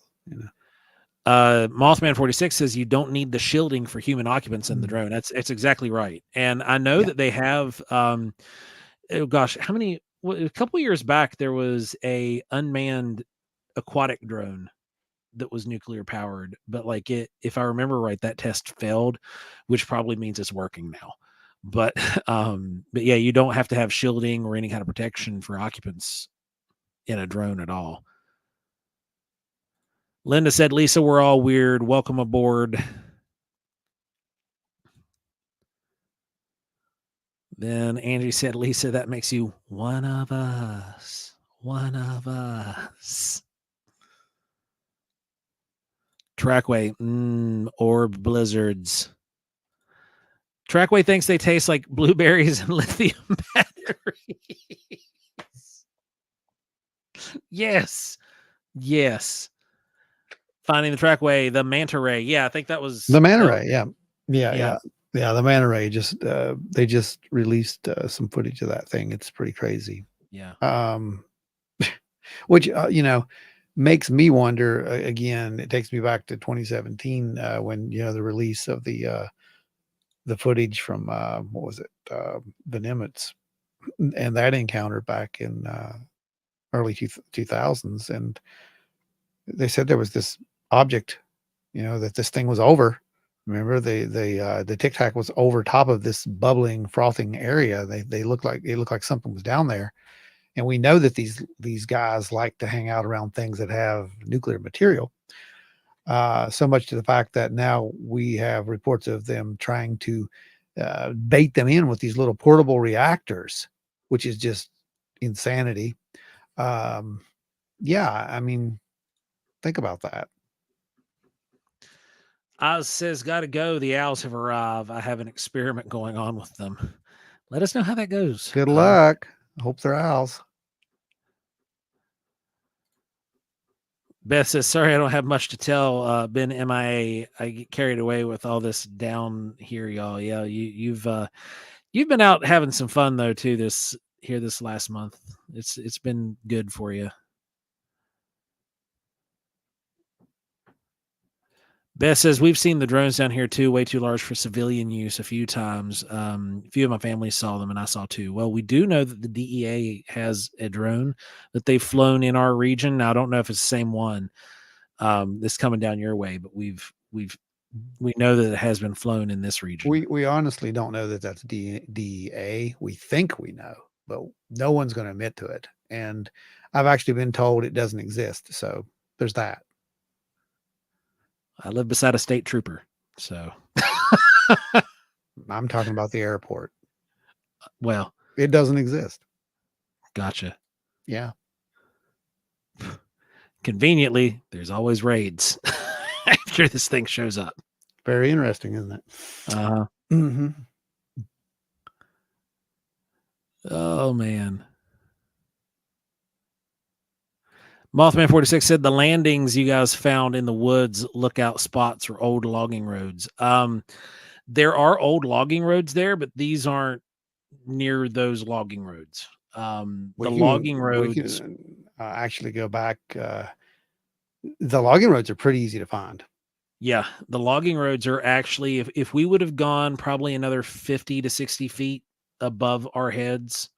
Mothman 46 says you don't need the shielding for human occupants in the drone. It's exactly right. And I know that they have oh gosh, a couple years back there was a unmanned aquatic drone that was nuclear powered, but if I remember right, that test failed, which probably means it's working now. But yeah, you don't have to have shielding or any kind of protection for occupants in a drone at all. Linda said, Lisa, we're all weird. Welcome aboard. Then Angie said, Lisa, that makes you one of us. One of us. Trackway, orb blizzards. Trackway thinks they taste like blueberries and lithium batteries. Yes. Finding the Trackway, the manta ray. Yeah, I think that was the manta ray. Yeah. The manta ray they just released some footage of that thing. It's pretty crazy. Yeah. Which makes me wonder again. It takes me back to 2017 when the release of the footage from what was it, the Nimitz, and that encounter back in early 2000s, and they said there was this object, that this thing was over. Remember, the Tic Tac was over top of this bubbling, frothing area. It looked like something was down there, and we know that these guys like to hang out around things that have nuclear material. So much to the fact that now we have reports of them trying to bait them in with these little portable reactors, which is just insanity. Yeah, I mean, think about that. Oz says, gotta go. The owls have arrived. I have an experiment going on with them. Let us know how that goes. Good luck. I hope they're owls. Beth says, sorry, I don't have much to tell. Been MIA. I get carried away with all this down here, y'all. Yeah, you've been out having some fun though too this last month. It's been good for you. Beth says, we've seen the drones down here too, way too large for civilian use a few times. A few of my family saw them and I saw too. Well, we do know that the DEA has a drone that they've flown in our region. Now, I don't know if it's the same one that's coming down your way, but we know that it has been flown in this region. We honestly don't know that that's DEA. We think we know, but no one's going to admit to it. And I've actually been told it doesn't exist. So there's that. I live beside a state trooper, so I'm talking about the airport. Well, it doesn't exist. Gotcha. Yeah. Conveniently, there's always raids after this thing shows up. Very interesting, isn't it? Mm-hmm. Oh man. Mothman 46 said the landings you guys found in the woods, lookout spots, or old logging roads. There are old logging roads there, but these aren't near those logging roads. Logging roads. We can actually go back. The logging roads are pretty easy to find. Yeah, the logging roads are actually, if we would have gone probably another 50 to 60 feet above our heads,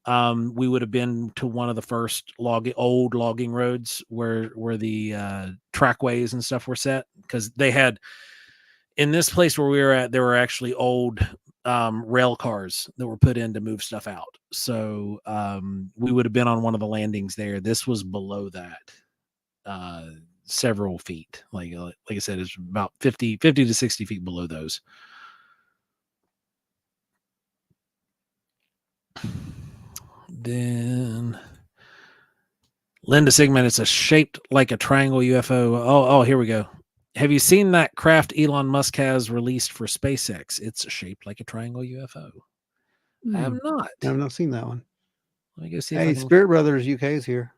we would have been to one of the first old logging roads where the trackways and stuff were set, because they had, in this place where we were at, there were actually old rail cars that were put in to move stuff out. So we would have been on one of the landings there. This was below that, several feet. Like I said, it's about 50 to 60 feet below those. Then Linda Sigmund, it's a shaped like a triangle UFO. Oh, here we go. Have you seen that craft Elon Musk has released for SpaceX? It's shaped like a triangle UFO. I have not. I have not seen that one. Let me go see if Hey, Spirit Brothers UK is here.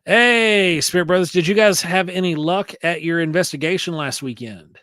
Hey, Spirit Brothers, did you guys have any luck at your investigation last weekend?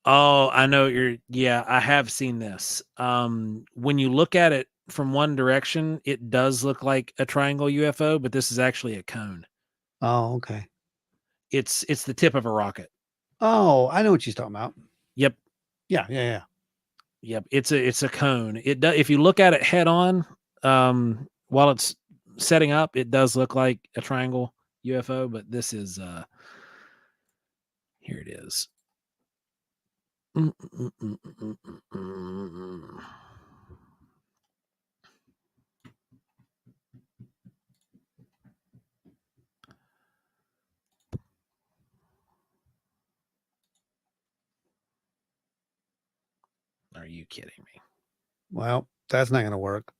Oh, I know yeah, I have seen this. When you look at it from one direction, it does look like a triangle UFO, but this is actually a cone. Oh, okay. It's the tip of a rocket. Oh, I know what she's talking about. Yep. Yeah. Yep. It's a cone. It does, if you look at it head on, while it's setting up, it does look like a triangle UFO, but this is here it is. Are you kidding me? Well, that's not going to work.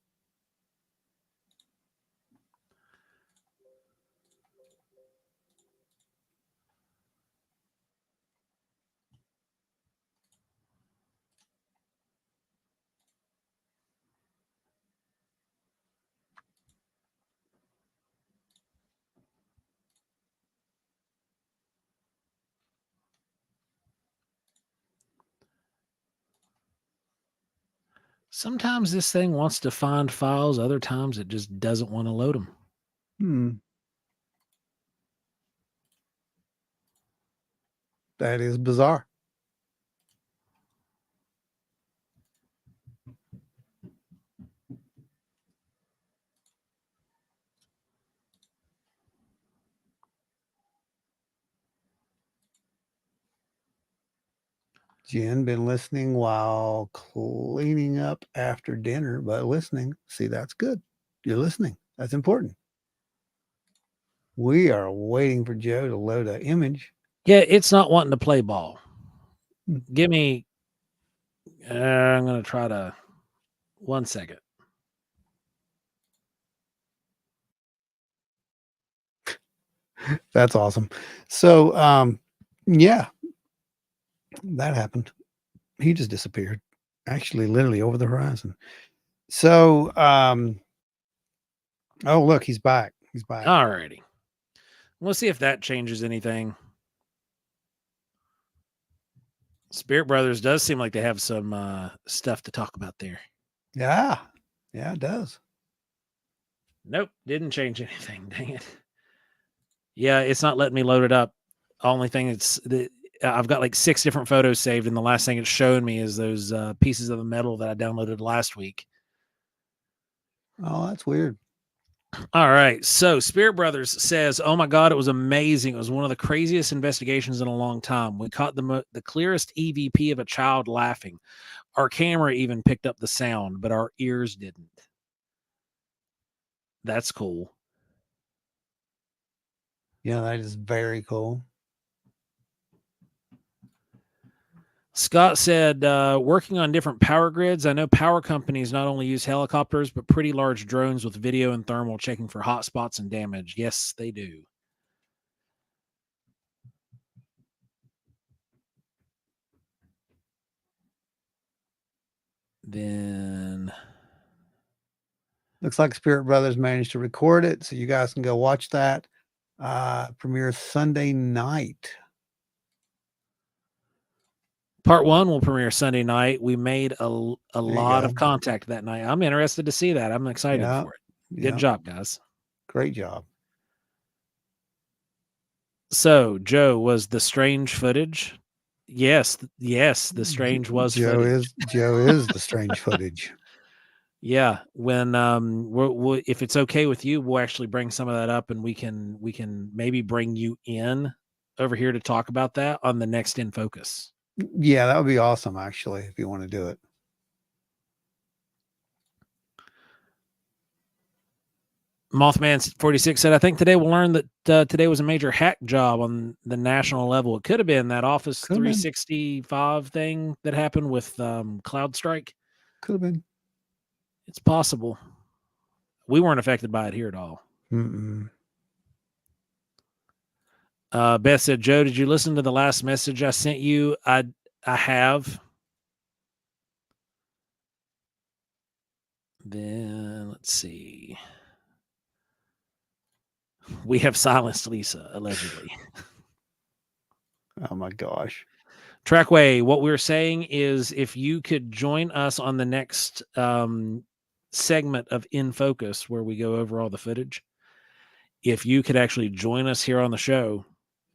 Sometimes this thing wants to find files. Other times it just doesn't want to load them. That is bizarre. Jen been listening while cleaning up after dinner, but listening. See, that's good. You're listening. That's important. We are waiting for Joe to load an image. Yeah, it's not wanting to play ball. Give me, I'm going to try to, 1 second. That's awesome. So, yeah, that happened. He just disappeared, actually, literally over the horizon. So, oh, look, he's back. He's back. All righty. We'll see if that changes anything. Spirit Brothers does seem like they have some stuff to talk about there. Yeah, it does. Nope, didn't change anything. Dang it. Yeah, it's not letting me load it up. Only thing I've got like 6 different photos saved, and the last thing it's showing me is those pieces of the metal that I downloaded last week. Oh, that's weird. All right. So Spirit Brothers says, "Oh my God, it was amazing. It was one of the craziest investigations in a long time. We caught the clearest EVP of a child laughing. Our camera even picked up the sound, but our ears didn't." That's cool. Yeah, that is very cool. Scott said, working on different power grids. I know power companies not only use helicopters, but pretty large drones with video and thermal checking for hot spots and damage. Yes, they do. Then looks like Spirit Brothers managed to record it, so you guys can go watch that. Premiere Sunday night. Part 1 will premiere Sunday night. We made a lot of contact that night. I'm interested to see that. I'm excited for it. Good job, guys. Great job. So, Joe, was the strange footage? Yes, the strange was footage. Joe is the strange footage. Yeah, when we'll, if it's okay with you, we'll actually bring some of that up, and we can maybe bring you in over here to talk about that on the next In Focus. Yeah, that would be awesome, actually, if you want to do it. Mothman 46 said, I think today we'll learn that today was a major hack job on the national level. It could have been that Office 365 thing that happened with CloudStrike. Could have been. It's possible. We weren't affected by it here at all. Mm-mm. Beth said, Joe, did you listen to the last message I sent you? I have. Then let's see. We have silenced Lisa, allegedly. Oh my gosh. Trackway, what we're saying is if you could join us on the next segment of In Focus where we go over all the footage, if you could actually join us here on the show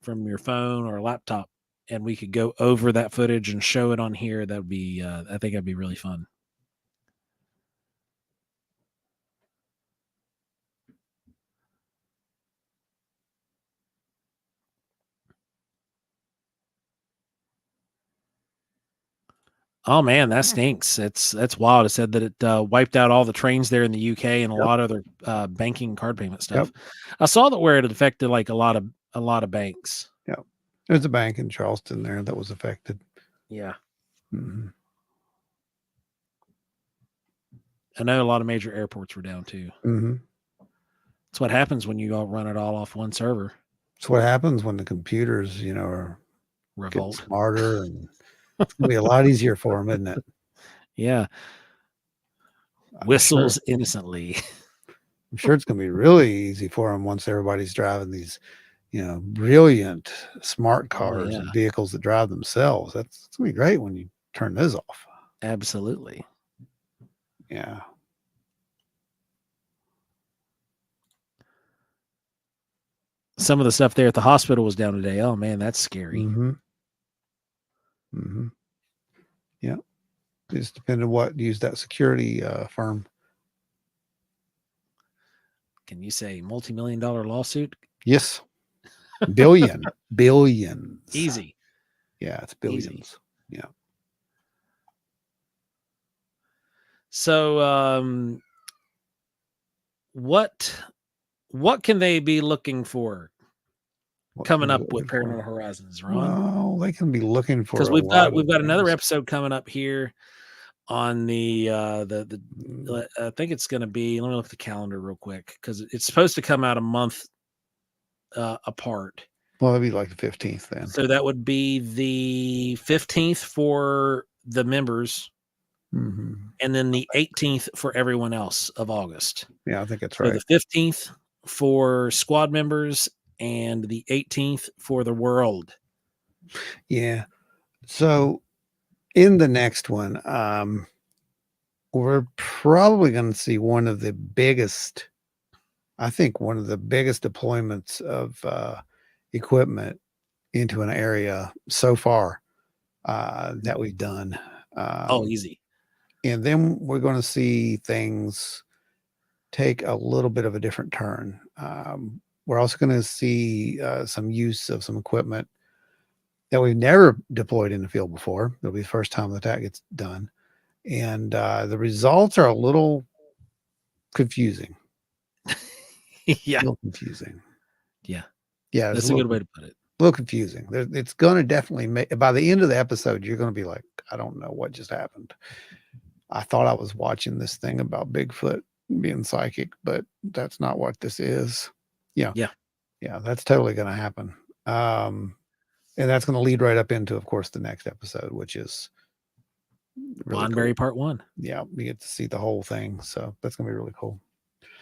from your phone or laptop and we could go over that footage and show it on here, that would be, I think that'd be really fun. Oh man, that stinks. That's wild. It said that it wiped out all the trains there in the UK and a lot of other banking card payment stuff. Yep. I saw that where it affected like a lot of banks. Yeah, there's a bank in Charleston there that was affected. Yeah, Mm-hmm. I know a lot of major airports were down too. Mm-hmm. That's what happens when you all run it all off one server. It's what happens when the computers, are Revolt. getting smarter, and it's gonna be a lot easier for them, isn't it? Yeah. Whistles innocently. I'm sure it's gonna be really easy for them once everybody's driving these, brilliant smart cars and vehicles that drive themselves. It's gonna be great when you turn those off. Absolutely. Yeah. Some of the stuff there at the hospital was down today. Oh man, that's scary. Mm-hmm. Mm-hmm. Yeah. It just depended on what used that security firm. Can you say multi-million-dollar lawsuit? Yes. Billions. Easy. Yeah, it's billions. Easy. Yeah. So what can they be looking for coming up with Paranormal Horizons, Ron? Well, they can be looking for because we've got another episode coming up here on the I think it's going to be, let me look at the calendar real quick because it's supposed to come out a month apart. Well, it'd be like the 15th then. So that would be the 15th for the members, mm-hmm. and then the 18th for everyone else of August. Yeah, I think that's right. So the 15th for squad members and the 18th for the world. Yeah. So in the next one, we're probably going to see one of the biggest deployments of equipment into an area so far that we've done. Easy. And then we're going to see things take a little bit of a different turn. We're also going to see some use of some equipment that we've never deployed in the field before. It'll be the first time that gets done. And the results are a little confusing. Yeah. A little confusing. Yeah. Yeah. That's a good way to put it. A little confusing. It's going to definitely make, by the end of the episode, you're going to be like, I don't know what just happened. I thought I was watching this thing about Bigfoot being psychic, but that's not what this is. Yeah. Yeah. Yeah. That's totally going to happen. And that's going to lead right up into, of course, the next episode, which is really Wandberry cool. Part 1. Yeah, we get to see the whole thing, so that's going to be really cool.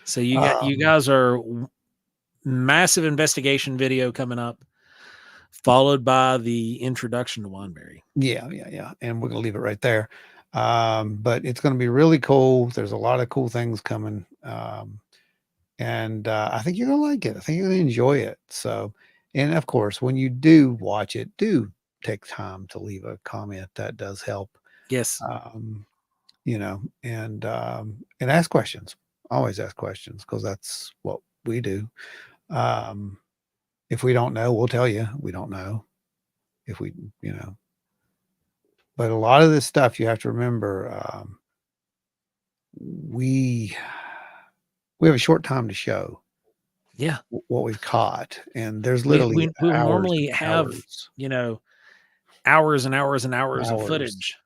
So you guys are massive investigation video coming up, followed by the introduction to Wandberry. Yeah, and we're going to leave it right there. But it's going to be really cool. There's a lot of cool things coming, and I think you're going to like it. I think you're going to enjoy it. So. And of course, when you do watch it, do take time to leave a comment. That does help. Yes. And ask questions. Always ask questions because that's what we do. If we don't know, we'll tell you. We don't know if we, but a lot of this stuff you have to remember, we have a short time to show Yeah. what we've caught, and there's We literally will hours normally and have, hours, hours and hours and hours of hours, footage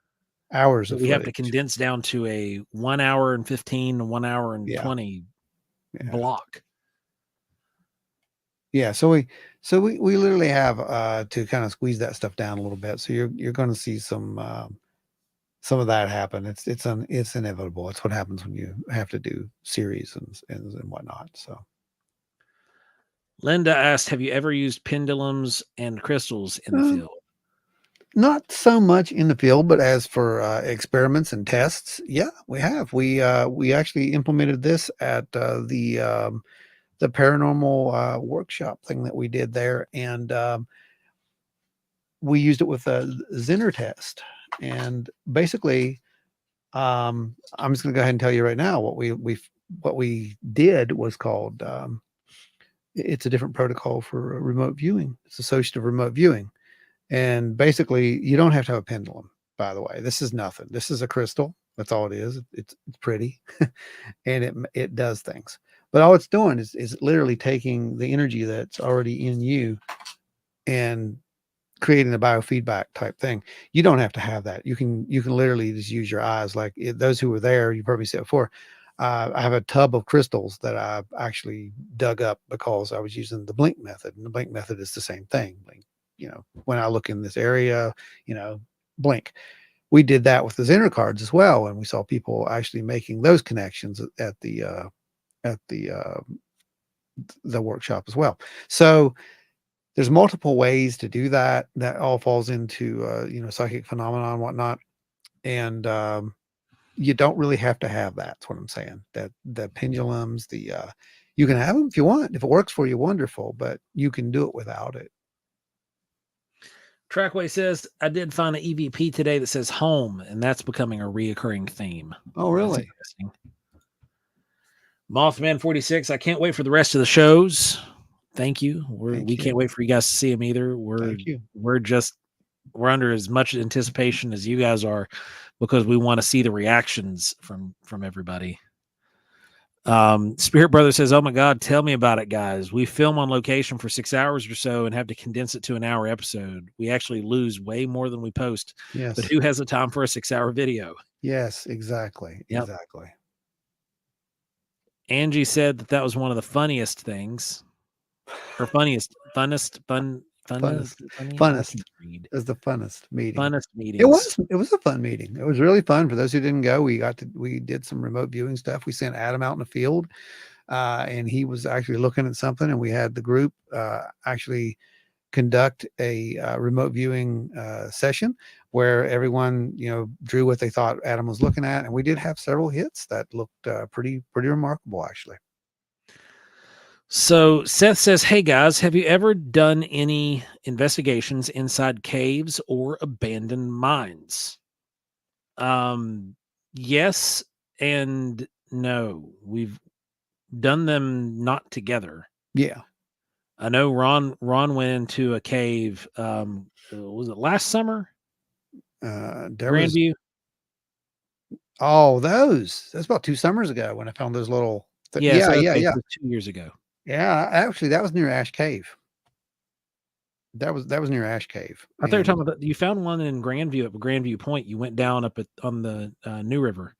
hours that of we have to footage. condense down to a 1 hour and 15 to 1 hour and Yeah. 20 Yeah. block. Yeah, so we literally have to kind of squeeze that stuff down a little bit. So you're going to see some of that happen. It's inevitable. It's what happens when you have to do series and whatnot. So Linda asked, have you ever used pendulums and crystals in the field? not so much in the field, but as for experiments and tests, yeah, we have. We actually implemented this at the paranormal workshop thing that we did there, and we used it with a Zinner test. And basically, I'm just going to go ahead and tell you right now what we did was called. It's a different protocol for remote viewing. It's associative remote viewing. And basically, you don't have to have a pendulum, by the way. This is nothing. This is a crystal. That's all it is. It's pretty and it does things. But all it's doing is literally taking the energy that's already in you and creating a biofeedback type thing. You don't have to have that. You can literally just use your eyes. Like those who were there, you probably said before. I have a tub of crystals that I actually dug up because I was using the blink method, and the blink method is the same thing. Blink, when I look in this area, blink. We did that with the Zinner cards as well, and we saw people actually making those connections at the workshop as well. So there's multiple ways to do that. That all falls into psychic phenomena and whatnot, and you don't really have to have that. That's what I'm saying. That the pendulums, you can have them if you want. If it works for you, wonderful. But you can do it without it. Trackway says, I did find an EVP today that says home, and that's becoming a reoccurring theme. Oh, really? Mothman 46, I can't wait for the rest of the shows. Thank you. We can't wait for you guys to see them either. We're under as much anticipation as you guys are, because we want to see the reactions from everybody. Spirit Brother says, oh my God, tell me about it, guys. We film on location for 6 hours or so and have to condense it to an hour episode. We actually lose way more than we post. Yes. But who has the time for a 6-hour video? Yes, exactly. Yep. Exactly. Angie said that was one of the funniest things, or funnest. It was the funnest meeting. Funnest meeting. It was a fun meeting. It was really fun. For those who didn't go, we did some remote viewing stuff. We sent Adam out in the field, and he was actually looking at something, and we had the group actually conduct a remote viewing session where everyone drew what they thought Adam was looking at, and we did have several hits that looked pretty remarkable, actually. So Seth says, hey guys, have you ever done any investigations inside caves or abandoned mines? Yes and no. We've done them not together. Yeah. I know Ron went into a cave. Was it last summer? Grandview. That's about 2 summers ago when I found those little. Yeah. 2 years ago. Yeah, actually, that was near Ash Cave. That was near Ash Cave. I thought you were talking about you found one in Grandview at Grandview Point. You went down up on the New River.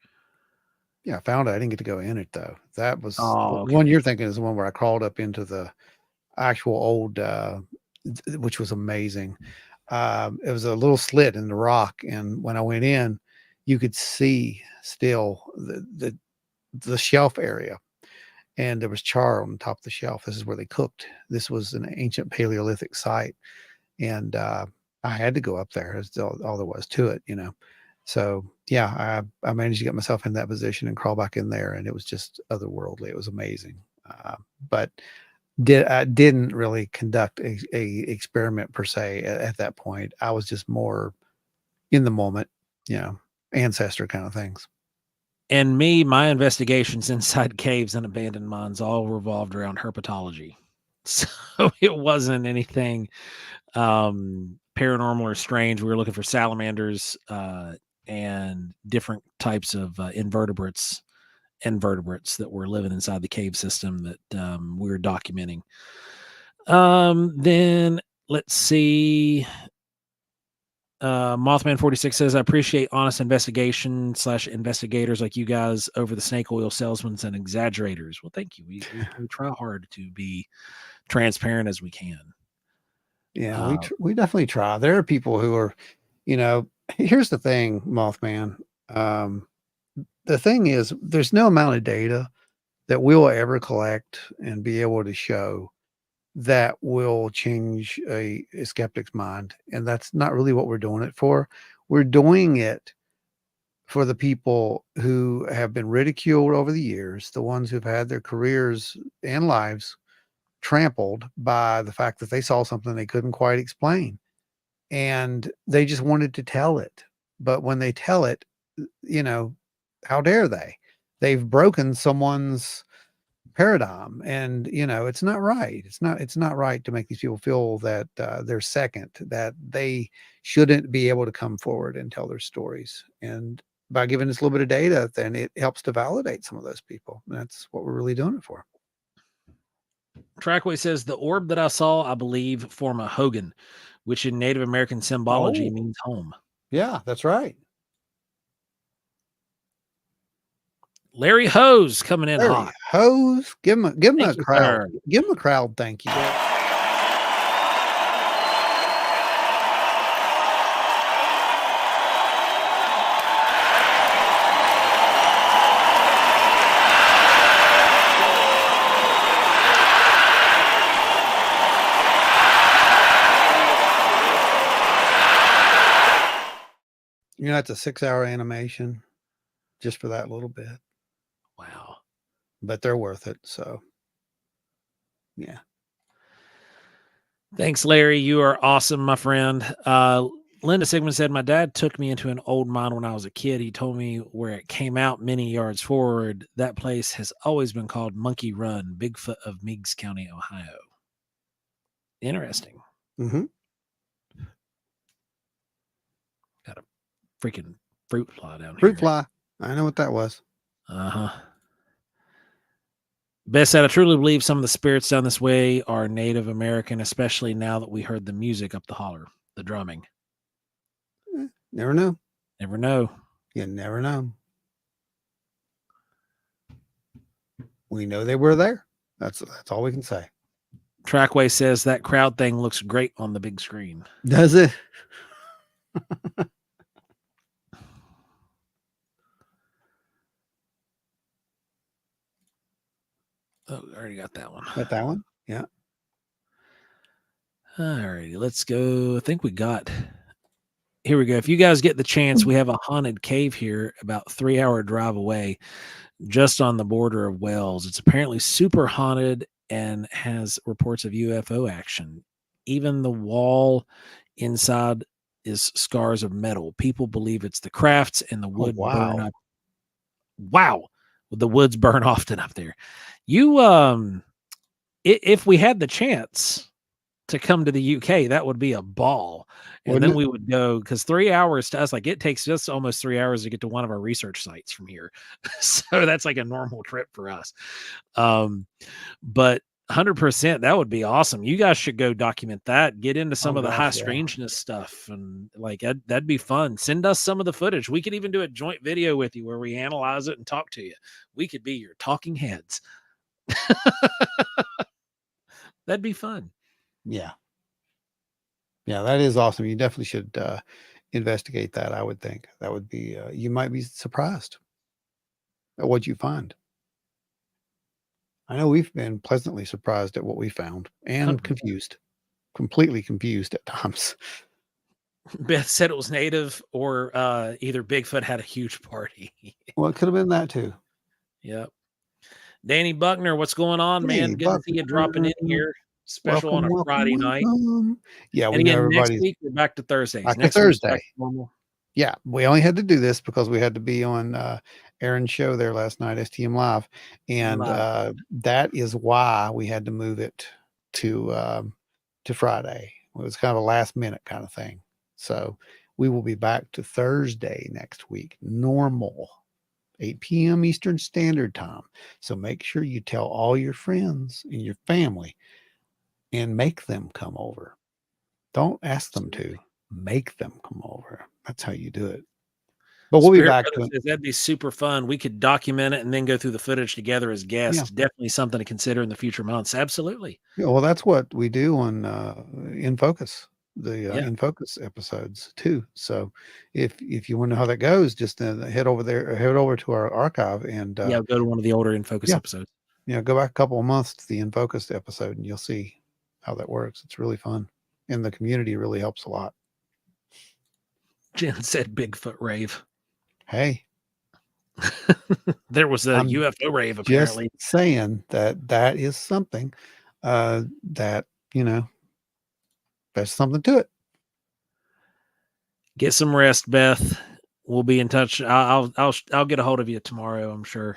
Yeah, I found it. I didn't get to go in it though. That was the one you're thinking is the one where I crawled up into the actual old, which was amazing. It was a little slit in the rock, and when I went in, you could see still the shelf area. And there was char on the top of the shelf. This is where they cooked. This was an ancient Paleolithic site. And I had to go up there. That's all there was to it, So, yeah, I managed to get myself in that position and crawl back in there. And it was just otherworldly. It was amazing. But I didn't really conduct a experiment per se at that point. I was just more in the moment, ancestor kind of things. And my investigations inside caves and abandoned mines all revolved around herpetology. So it wasn't anything paranormal or strange. We were looking for salamanders and different types of invertebrates that were living inside the cave system that we were documenting. Then let's see. Mothman 46 says, I appreciate honest investigation / investigators like you guys over the snake oil salesmen and exaggerators. Well, thank you. We try hard to be transparent as we can. Yeah, we definitely try. There are people who are, here's the thing, Mothman. The thing is, there's no amount of data that we'll ever collect and be able to show that will change a skeptic's mind. And that's not really what we're doing it for. We're doing it for the people who have been ridiculed over the years, the ones who've had their careers and lives trampled by the fact that they saw something they couldn't quite explain. And they just wanted to tell it. But when they tell it, how dare they? They've broken someone's paradigm, and it's not right. It's not right to make these people feel that they're second, that they shouldn't be able to come forward and tell their stories. And by giving us a little bit of data, then it helps to validate some of those people. And that's what we're really doing it for. Trackway says the orb that I saw, I believe, form a Hogan, which in Native American symbology means home. Yeah, that's right. Larry Hose coming in Larry hot. Hose, give him a crowd. Sir. Give him a crowd. Thank you. It's a 6-hour animation just for that little bit. Wow. But they're worth it. So, yeah. Thanks, Larry. You are awesome, my friend. Linda Sigmund said, my dad took me into an old mine when I was a kid. He told me where it came out many yards forward. That place has always been called Monkey Run, Bigfoot of Meigs County, Ohio. Interesting. Mm-hmm. Got a freaking fruit fly down here. Fruit fly. I know what that was. Uh-huh. Beth said, I truly believe some of the spirits down this way are Native American, especially now that we heard the music up the holler, the drumming. Never know. Never know. You never know. We know they were there. That's all we can say. Trackway says that crowd thing looks great on the big screen. Does it? Oh, I already got that one. Got that one? Yeah. All righty, let's go. I think we got. Here we go. If you guys get the chance, we have a haunted cave here about 3-hour drive away, just on the border of Wells. It's apparently super haunted and has reports of UFO action. Even the wall inside is scars of metal. People believe it's the crafts and the wood burn up. Wow. The woods burn often up there. You, if we had the chance to come to the UK, that would be a ball. And then we would go, because 3 hours to us, like it takes just almost 3 hours to get to one of our research sites from here. So that's like a normal trip for us. But 100%, that would be awesome. You guys should go document that, get into some of the high strangeness stuff. And like, that'd be fun. Send us some of the footage. We could even do a joint video with you where we analyze it and talk to you. We could be your talking heads. That'd be fun. Yeah. Yeah, that is awesome. You definitely should investigate that, I would think. That would be, you might be surprised at what you find. I know we've been pleasantly surprised at what we found and confused, completely confused at times. Beth said it was native or either Bigfoot had a huge party. Well, it could have been that too. Yep. Danny Buckner, what's going on, man? Good to see you dropping in here. Special on a Friday night. Yeah, we know next week we're back to Thursdays. Back to Thursday. Yeah, we only had to do this because we had to be on Aaron's show there last night, STM Live, and that is why we had to move it to Friday. It was kind of a last minute kind of thing. So we will be back to Thursday next week, normal, 8 p.m. Eastern Standard Time. So make sure you tell all your friends and your family and make them come over. Don't ask them to, make them come over. That's how you do it. But we'll be back to it. That'd be super fun. We could document it and then go through the footage together as guests. Yeah. Definitely something to consider in the future months. Absolutely. Yeah, well, that's what we do on In Focus, the Yeah. In Focus episodes too. So if you want to know how that goes, just head over there, head over to our archive and go to one of the older In Focus episodes. Yeah, go back a couple of months to the In Focus episode and you'll see how that works. It's really fun. And the community really helps a lot. Jen said Bigfoot rave. Hey. There was a UFO rave, apparently. Just saying that is something that, there's something to it. Get some rest, Beth. We'll be in touch. I'll get a hold of you tomorrow, I'm sure.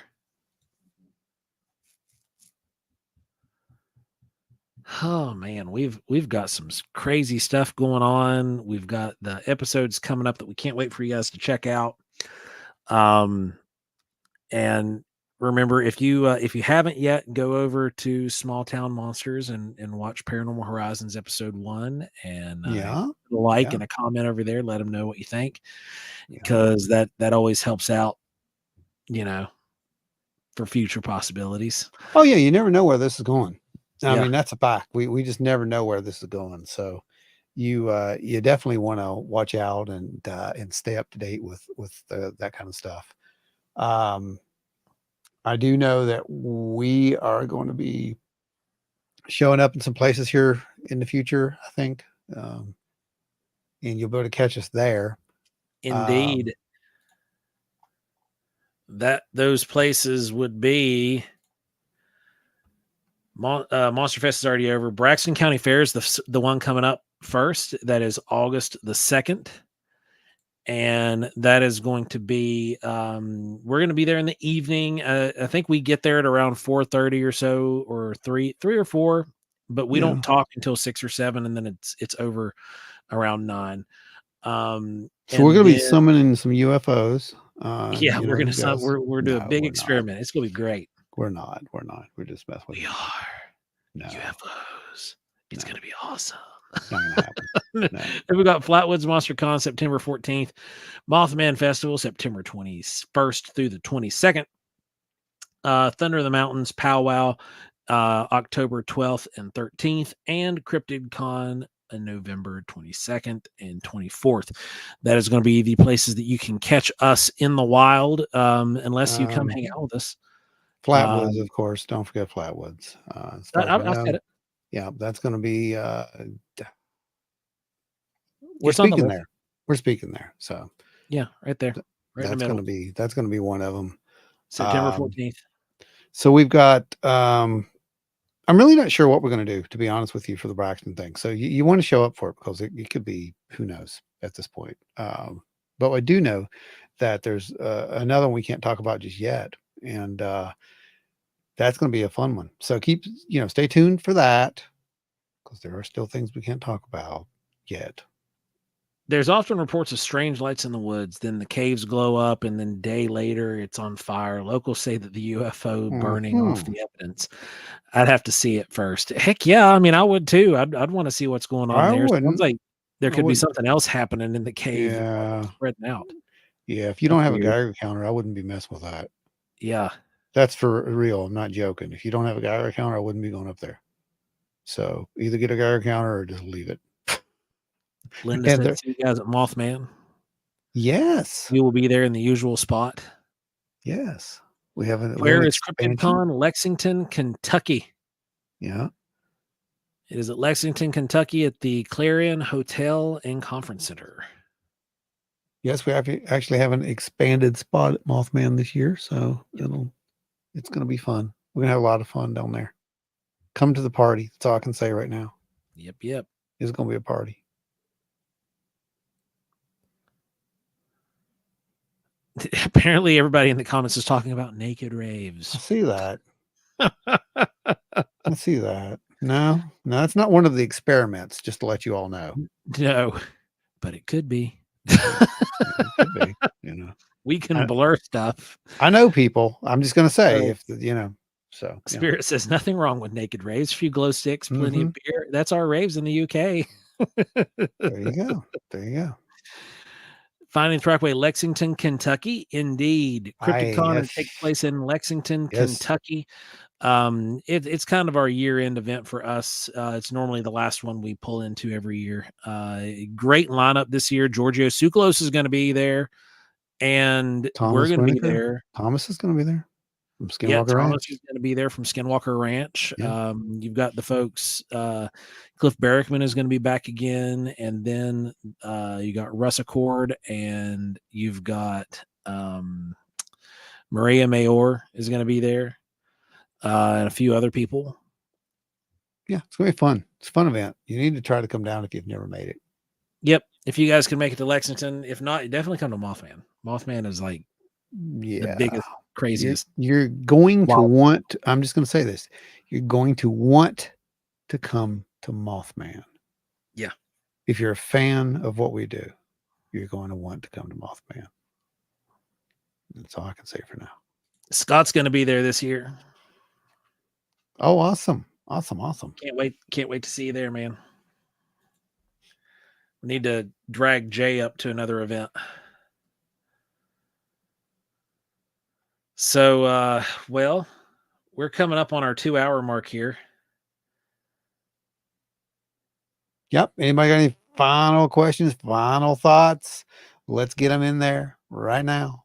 Oh man, we've got some crazy stuff going on. We've got the episodes coming up that we can't wait for you guys to check out. And remember, if you haven't yet, go over to Small Town Monsters and watch Paranormal Horizons episode 1 and and a comment over there. Let them know what you think, because that always helps out, for future possibilities. Oh yeah, you never know where this is going. I mean, that's a fact. We just never know where this is going. So you definitely want to watch out and stay up to date with that kind of stuff. I do know that we are going to be showing up in some places here in the future, I think. And you'll be able to catch us there. Indeed. Those places would be Monster Fest is already over. Braxton County Fair is the one coming up first. That is August the 2nd. And that is going to be, we're going to be there in the evening. I think we get there at around 4:30 or so, or 3 or 4, but we don't talk until 6 or 7. And then it's over around 9. So we're going to be summoning some UFOs. We're going to, we're doing a big experiment. Not. It's going to be great. We're not. We're just messing with We you. are. No. UFOs. It's going to be awesome. Not gonna happen. No. And we got Flatwoods Monster Con September 14th, Mothman Festival September 21st through the 22nd, Thunder of the Mountains Powwow October 12th and 13th, and Cryptid Con November 22nd and 24th. That is going to be the places that you can catch us in the wild, unless you come hang out with us. Flatwoods, of course. Don't forget Flatwoods. I said it. Yeah, that's going to be. We're speaking there. We're speaking there. So yeah, right there. Right that's going to be one of them. September 14th. So we've got. I'm really not sure what we're going to do, to be honest with you, for the Braxton thing. So you want to show up for it, because it could be, who knows at this point. But I do know that there's another one we can't talk about just yet, and that's going to be a fun one. So stay tuned for that, because there are still things we can't talk about yet. There's often reports of strange lights in the woods. Then the caves glow up, and then day later it's on fire. Locals say that the UFO burning off the evidence. I'd have to see it first. Heck yeah, I mean, I would too. I'd want to see what's going on there. Sounds like there could be something else happening in the cave, spreading out. Yeah, if you don't have a Geiger counter, I wouldn't be messing with that. Yeah, that's for real. I'm not joking. If you don't have a Geiger counter, I wouldn't be going up there. So either get a Geiger counter or just leave it. Linda said, see you guys at Mothman. Yes. We will be there in the usual spot. Yes. We have a. Where is CryptidCon? Lexington, Kentucky. Yeah. It is at Lexington, Kentucky at the Clarion Hotel and Conference Center. Yes, we actually have an expanded spot at Mothman this year. So it's going to be fun. We're going to have a lot of fun down there. Come to the party. That's all I can say right now. Yep. It's going to be a party. Apparently everybody in the comments is talking about naked raves. I see that. I see that. No, it's not one of the experiments, just to let you all know. No, but it could be. Yeah, it could be, We can blur stuff. I know people. I'm just going to say, so. Spirit says nothing wrong with naked raves. Few glow sticks, plenty of beer. That's our raves in the UK. There you go. There you go. Finding Trackway, Lexington, Kentucky. Indeed. Crypticon takes place in Lexington, Kentucky. It's kind of our year-end event for us. It's normally the last one we pull into every year. Great lineup this year. Giorgio Tsoukalos is going to be there, and we're going to be there. Thomas is going to be there from Skinwalker Yeah, Ranch. Thomas is going to be there from Skinwalker Ranch. Yeah. You've got the folks. Cliff Barrickman is going to be back again, and then you got Russ Accord, and you've got Maria Mayor is going to be there. And a few other people. Yeah, it's gonna be fun. It's a fun event. You need to try to come down if you've never made it. Yep. If you guys can make it to Lexington, if not, definitely come to Mothman. Mothman is like the biggest, craziest. You're going to want. I'm just going to say this. You're going to want to come to Mothman. Yeah. If you're a fan of what we do, you're going to want to come to Mothman. That's all I can say for now. Scott's going to be there this year. Oh, awesome. Can't wait to see you there, man. We need to drag Jay up to another event. So, well, we're coming up on our 2-hour mark here. Yep. Anybody got any final questions, final thoughts? Let's get them in there right now.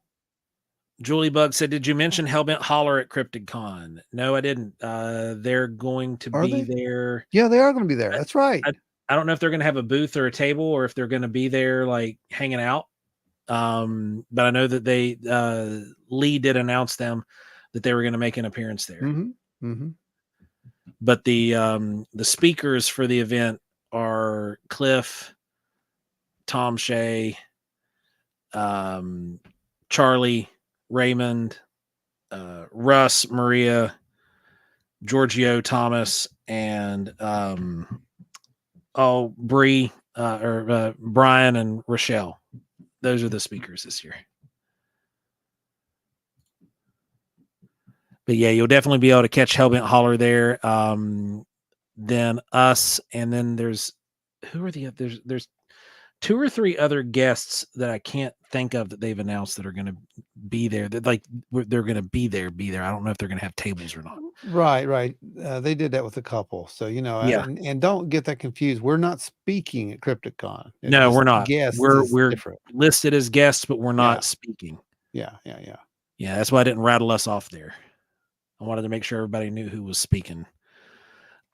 Julie Bug said, did you mention Hellbent Holler at CryptidCon? No, I didn't. They're going to be there. Yeah, they are going to be there. That's right. I don't know if they're going to have a booth or a table or if they're going to be there like hanging out. But I know that they Lee did announce them that they were going to make an appearance there. Mm-hmm. Mm-hmm. But the speakers for the event are Cliff, Tom Shea, Charlie, Raymond, Russ, Maria, Giorgio, Thomas, and Bree or Brian and Rochelle. Those are the speakers this year. But yeah, you'll definitely be able to catch Hellbent Holler there. Then us, and then there's 2 or 3 other guests that I can't think of that they've announced that are going to be there. That they're going to be there. I don't know if they're going to have tables or not. Right. They did that with a couple. So, yeah. And don't get that confused. We're not speaking at CryptidCon. No, we're not. Guests we're different. Listed as guests, but we're not speaking. Yeah. Yeah, that's why I didn't rattle us off there. I wanted to make sure everybody knew who was speaking.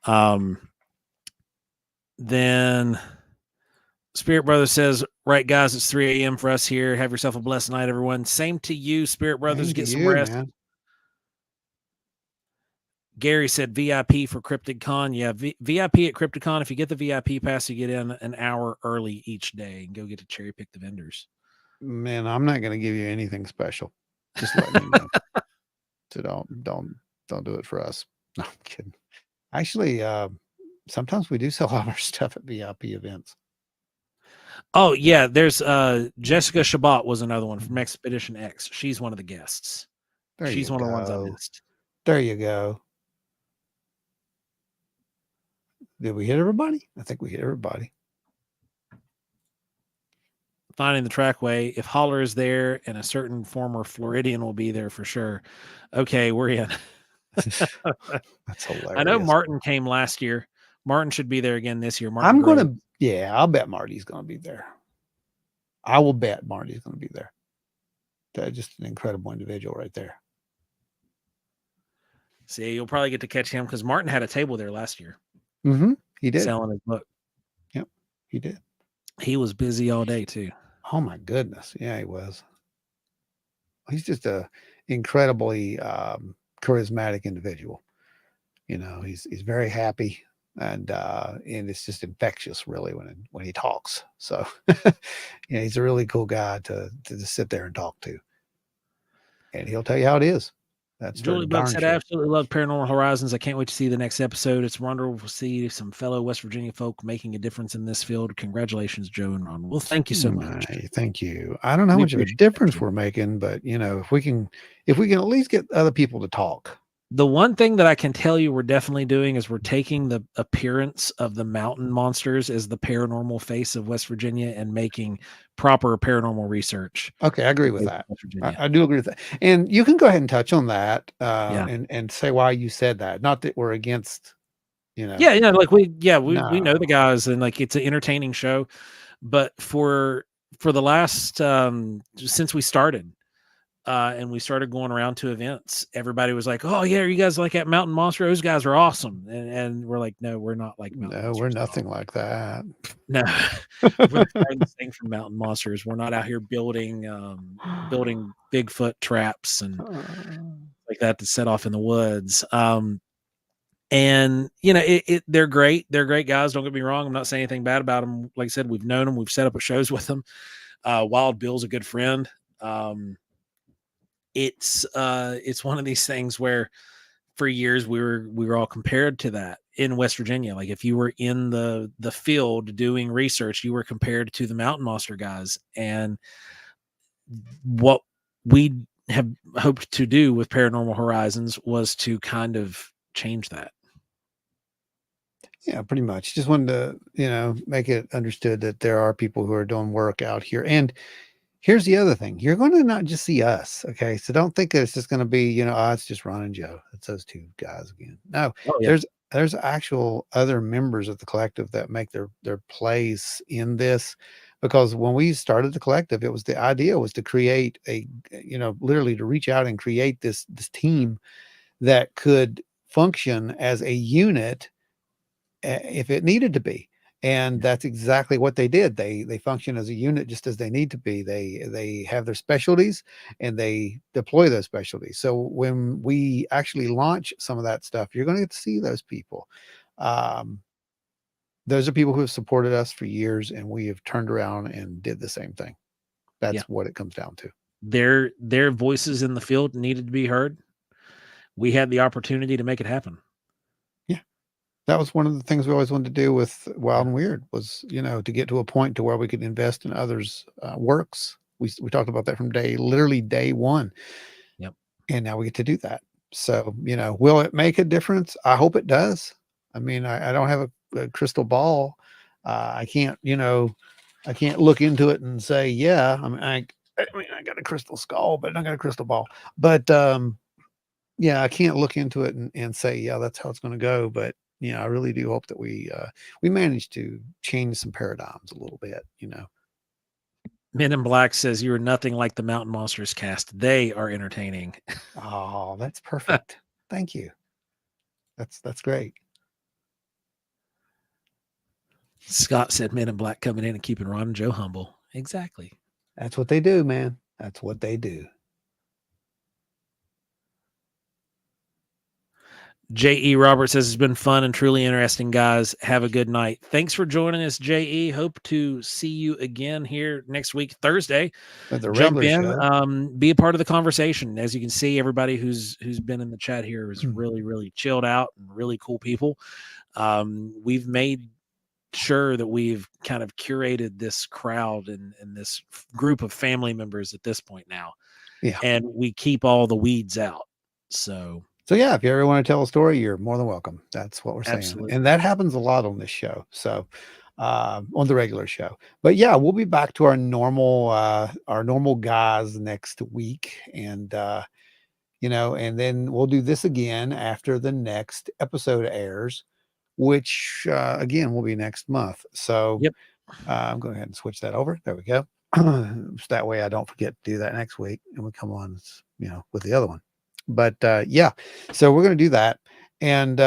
Then Spirit Brother says, right, guys, it's 3 a.m. for us here. Have yourself a blessed night, everyone. Same to you, Spirit Brothers. Get some rest. Man. Gary said VIP for CryptidCon. Yeah, VIP at CryptidCon. If you get the VIP pass, you get in an hour early each day and go get to cherry pick the vendors. Man, I'm not going to give you anything special. Just letting you know. So don't do it for us. No, I'm kidding. Actually, sometimes we do sell all our stuff at VIP events. Oh yeah, there's Jessica Shabbat was another one from Expedition X. She's one of the guests. She's one of the ones I missed. There you go. Did we hit everybody? I think we hit everybody. Finding the Trackway. If Holler is there and a certain former Floridian will be there for sure. Okay, we're in. That's hilarious. I know Martin came last year. Martin should be there again this year. Martin I'll bet Marty's going to be there. I will bet Marty's going to be there. That's just an incredible individual right there. See, you'll probably get to catch him because Martin had a table there last year. Mm-hmm. He did. Selling his book. Yep, he did. He was busy all day too. Oh my goodness. Yeah, he was. He's just a incredibly charismatic individual. He's very happy. And it's just infectious, really, when he talks. So, he's a really cool guy to just sit there and talk to, and he'll tell you how it is. That's for Julie Buck darn said, I sure. absolutely love Paranormal Horizons. I can't wait to see the next episode. It's wonderful to see some fellow West Virginia folk making a difference in this field. Congratulations, Joe and Ron. Well, thank you so much. Thank you. I don't know how We much of a appreciate difference that. we're making, but if we can at least get other people to talk. The one thing that I can tell you we're definitely doing is we're taking the appearance of the mountain monsters as the paranormal face of West Virginia and making proper paranormal research. Okay, I agree in with that. West Virginia. I do agree with that. And you can go ahead and touch on that Yeah. and say why you said that. Not that we're against, Yeah, like we know No. the guys, and like it's an entertaining show. But for the last since we started, and we started going around to events, everybody was like, "Oh yeah, are you guys like at Mountain Monster? Those guys are awesome." And we're like, "No, we're not like Mountain No, we're Monsters at all. nothing like that. No, we're the farthest thing from Mountain Monsters. We're not out here building Bigfoot traps and like that to set off in the woods." And they're great. They're great guys. Don't get me wrong. I'm not saying anything bad about them. Like I said, we've known them. We've set up shows with them. Wild Bill's a good friend. It's one of these things where for years we were all compared to that in West Virginia. Like if you were in the field doing research, you were compared to the Mountain Monster guys. And what we have hoped to do with Paranormal Horizons was to kind of change that. Yeah, pretty much. Just wanted to, make it understood that there are people who are doing work out here. And here's the other thing. You're going to not just see us. Okay. So don't think that it's just going to be, it's just Ron and Joe. It's those two guys again. No, Yeah. there's actual other members of the collective that make their plays in this, because when we started the collective, the idea was to create literally to reach out and create this team that could function as a unit if it needed to be. And that's exactly what they did. They function as a unit just as they need to be. They have their specialties and they deploy those specialties. So when we actually launch some of that stuff, you're going to get to see those people. Those are people who have supported us for years, and we have turned around and did the same thing. That's what it comes down to. Their voices in the field needed to be heard. We had the opportunity to make it happen. That was one of the things we always wanted to do with Wild and Weird was, to get to a point to where we could invest in others' works. We talked about that from literally day one. Yep. And now we get to do that. So, will it make a difference? I hope it does. I mean, I don't have a crystal ball. I can't look into it and say, yeah, I got a crystal skull, but I don't got a crystal ball. But, yeah, I can't look into it and say, yeah, that's how it's going to go. But, I really do hope that we managed to change some paradigms a little bit, Men in Black says you are nothing like the Mountain Monsters cast. They are entertaining. Oh, that's perfect. Thank you. That's great. Scott said Men in Black coming in and keeping Ron and Joe humble. Exactly. That's what they do, man. That's what they do. J.E. Roberts says it's been fun and truly interesting, guys. Have a good night. Thanks for joining us, J.E. Hope to see you again here next week, Thursday. Jump in, be a part of the conversation. As you can see, everybody who's been in the chat here is really, really chilled out and really cool people. We've made sure that we've kind of curated this crowd and this group of family members at this point now. Yeah. And we keep all the weeds out. So yeah, if you ever want to tell a story, you're more than welcome. That's what we're saying. Absolutely. And that happens a lot on this show. So on the regular show. But yeah, we'll be back to our normal guys next week. And and then we'll do this again after the next episode airs, which again will be next month. So yep. I'm going ahead and switch that over. There we go. So that way I don't forget to do that next week. And we come on, with the other one. But yeah, so we're going to do that. And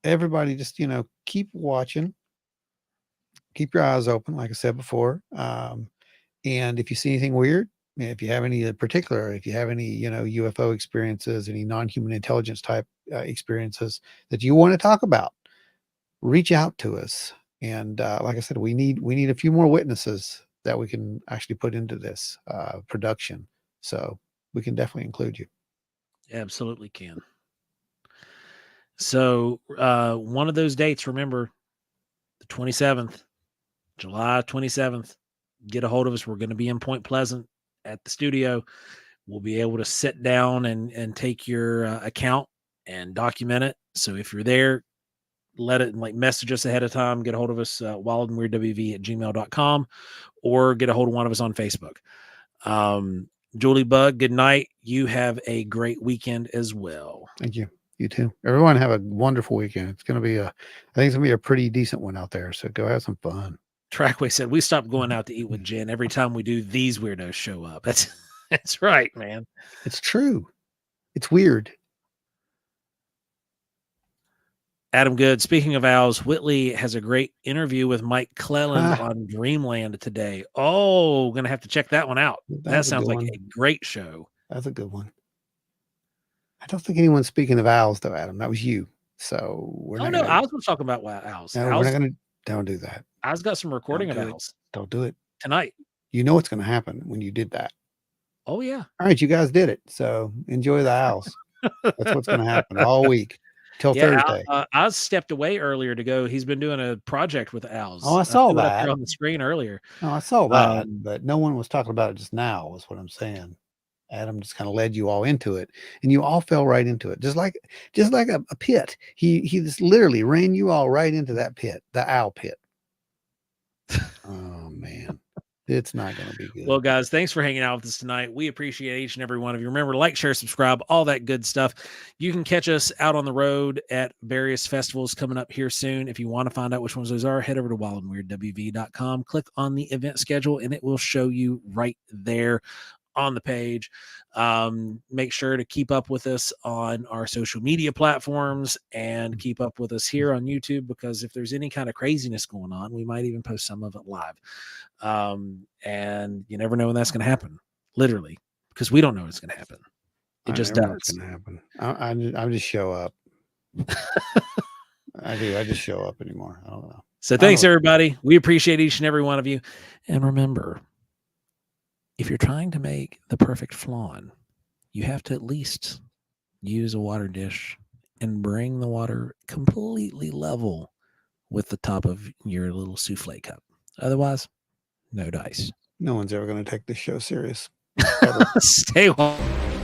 everybody just, keep watching, keep your eyes open, like I said before. And if you see anything weird, if you have any UFO experiences, any non-human intelligence type experiences that you want to talk about, reach out to us. And like I said, we need a few more witnesses that we can actually put into this production. So we can definitely include you. Absolutely can. So one of those dates, remember, the 27th, July 27th, get a hold of us. We're going to be in Point Pleasant at the studio. We'll be able to sit down and take your account and document it. So if you're there, let it message us ahead of time, get a hold of us, wildandweirdwv@gmail.com, or get a hold of one of us on Facebook. Julie Bug, good night. You have a great weekend as well. Thank you. You too. Everyone have a wonderful weekend. It's going to be I think it's going to be a pretty decent one out there. So go have some fun. Trackway said, we stopped going out to eat with Jen every time we do these weirdos show up. That's right, man. It's true. It's weird. Adam Good, speaking of owls, Whitley has a great interview with Mike Cleland on Dreamland today. Oh, going to have to check that one out. That sounds like a great show. That's a good one. I don't think anyone's speaking of owls, though, Adam. That was you. So we're not. No, I was talking about owls. No, we're not going to. Don't do that. I was got some recording of owls. Don't do it tonight. You know what's going to happen when you did that. Oh, yeah. All right. You guys did it. So enjoy the owls. That's what's going to happen all week. Till Thursday. I stepped away earlier to go. He's been doing a project with owls. Oh, I saw that on the screen earlier. Oh, I saw that, but no one was talking about it just now, is what I'm saying. Adam just kind of led you all into it, and you all fell right into it, just like a pit. He just literally ran you all right into that pit, the owl pit. Oh man. It's not going to be good. Well, guys, thanks for hanging out with us tonight. We appreciate each and every one of you. Remember, like, share, subscribe, all that good stuff. You can catch us out on the road at various festivals coming up here soon. If you want to find out which ones those are, head over to wildandweirdwv.com, click on the event schedule, and it will show you right there on the page. Make sure to keep up with us on our social media platforms and keep up with us here on YouTube, because if there's any kind of craziness going on, we might even post some of it live. And you never know when that's going to happen, literally, because we don't know what's going to happen. It just does. It's going to happen. I just show up. I do. I just show up anymore. I don't know. So thanks, everybody. We appreciate each and every one of you. And remember, if you're trying to make the perfect flan, you have to at least use a water dish and bring the water completely level with the top of your little souffle cup. Otherwise, no dice. No one's ever going to take this show serious. Stay home.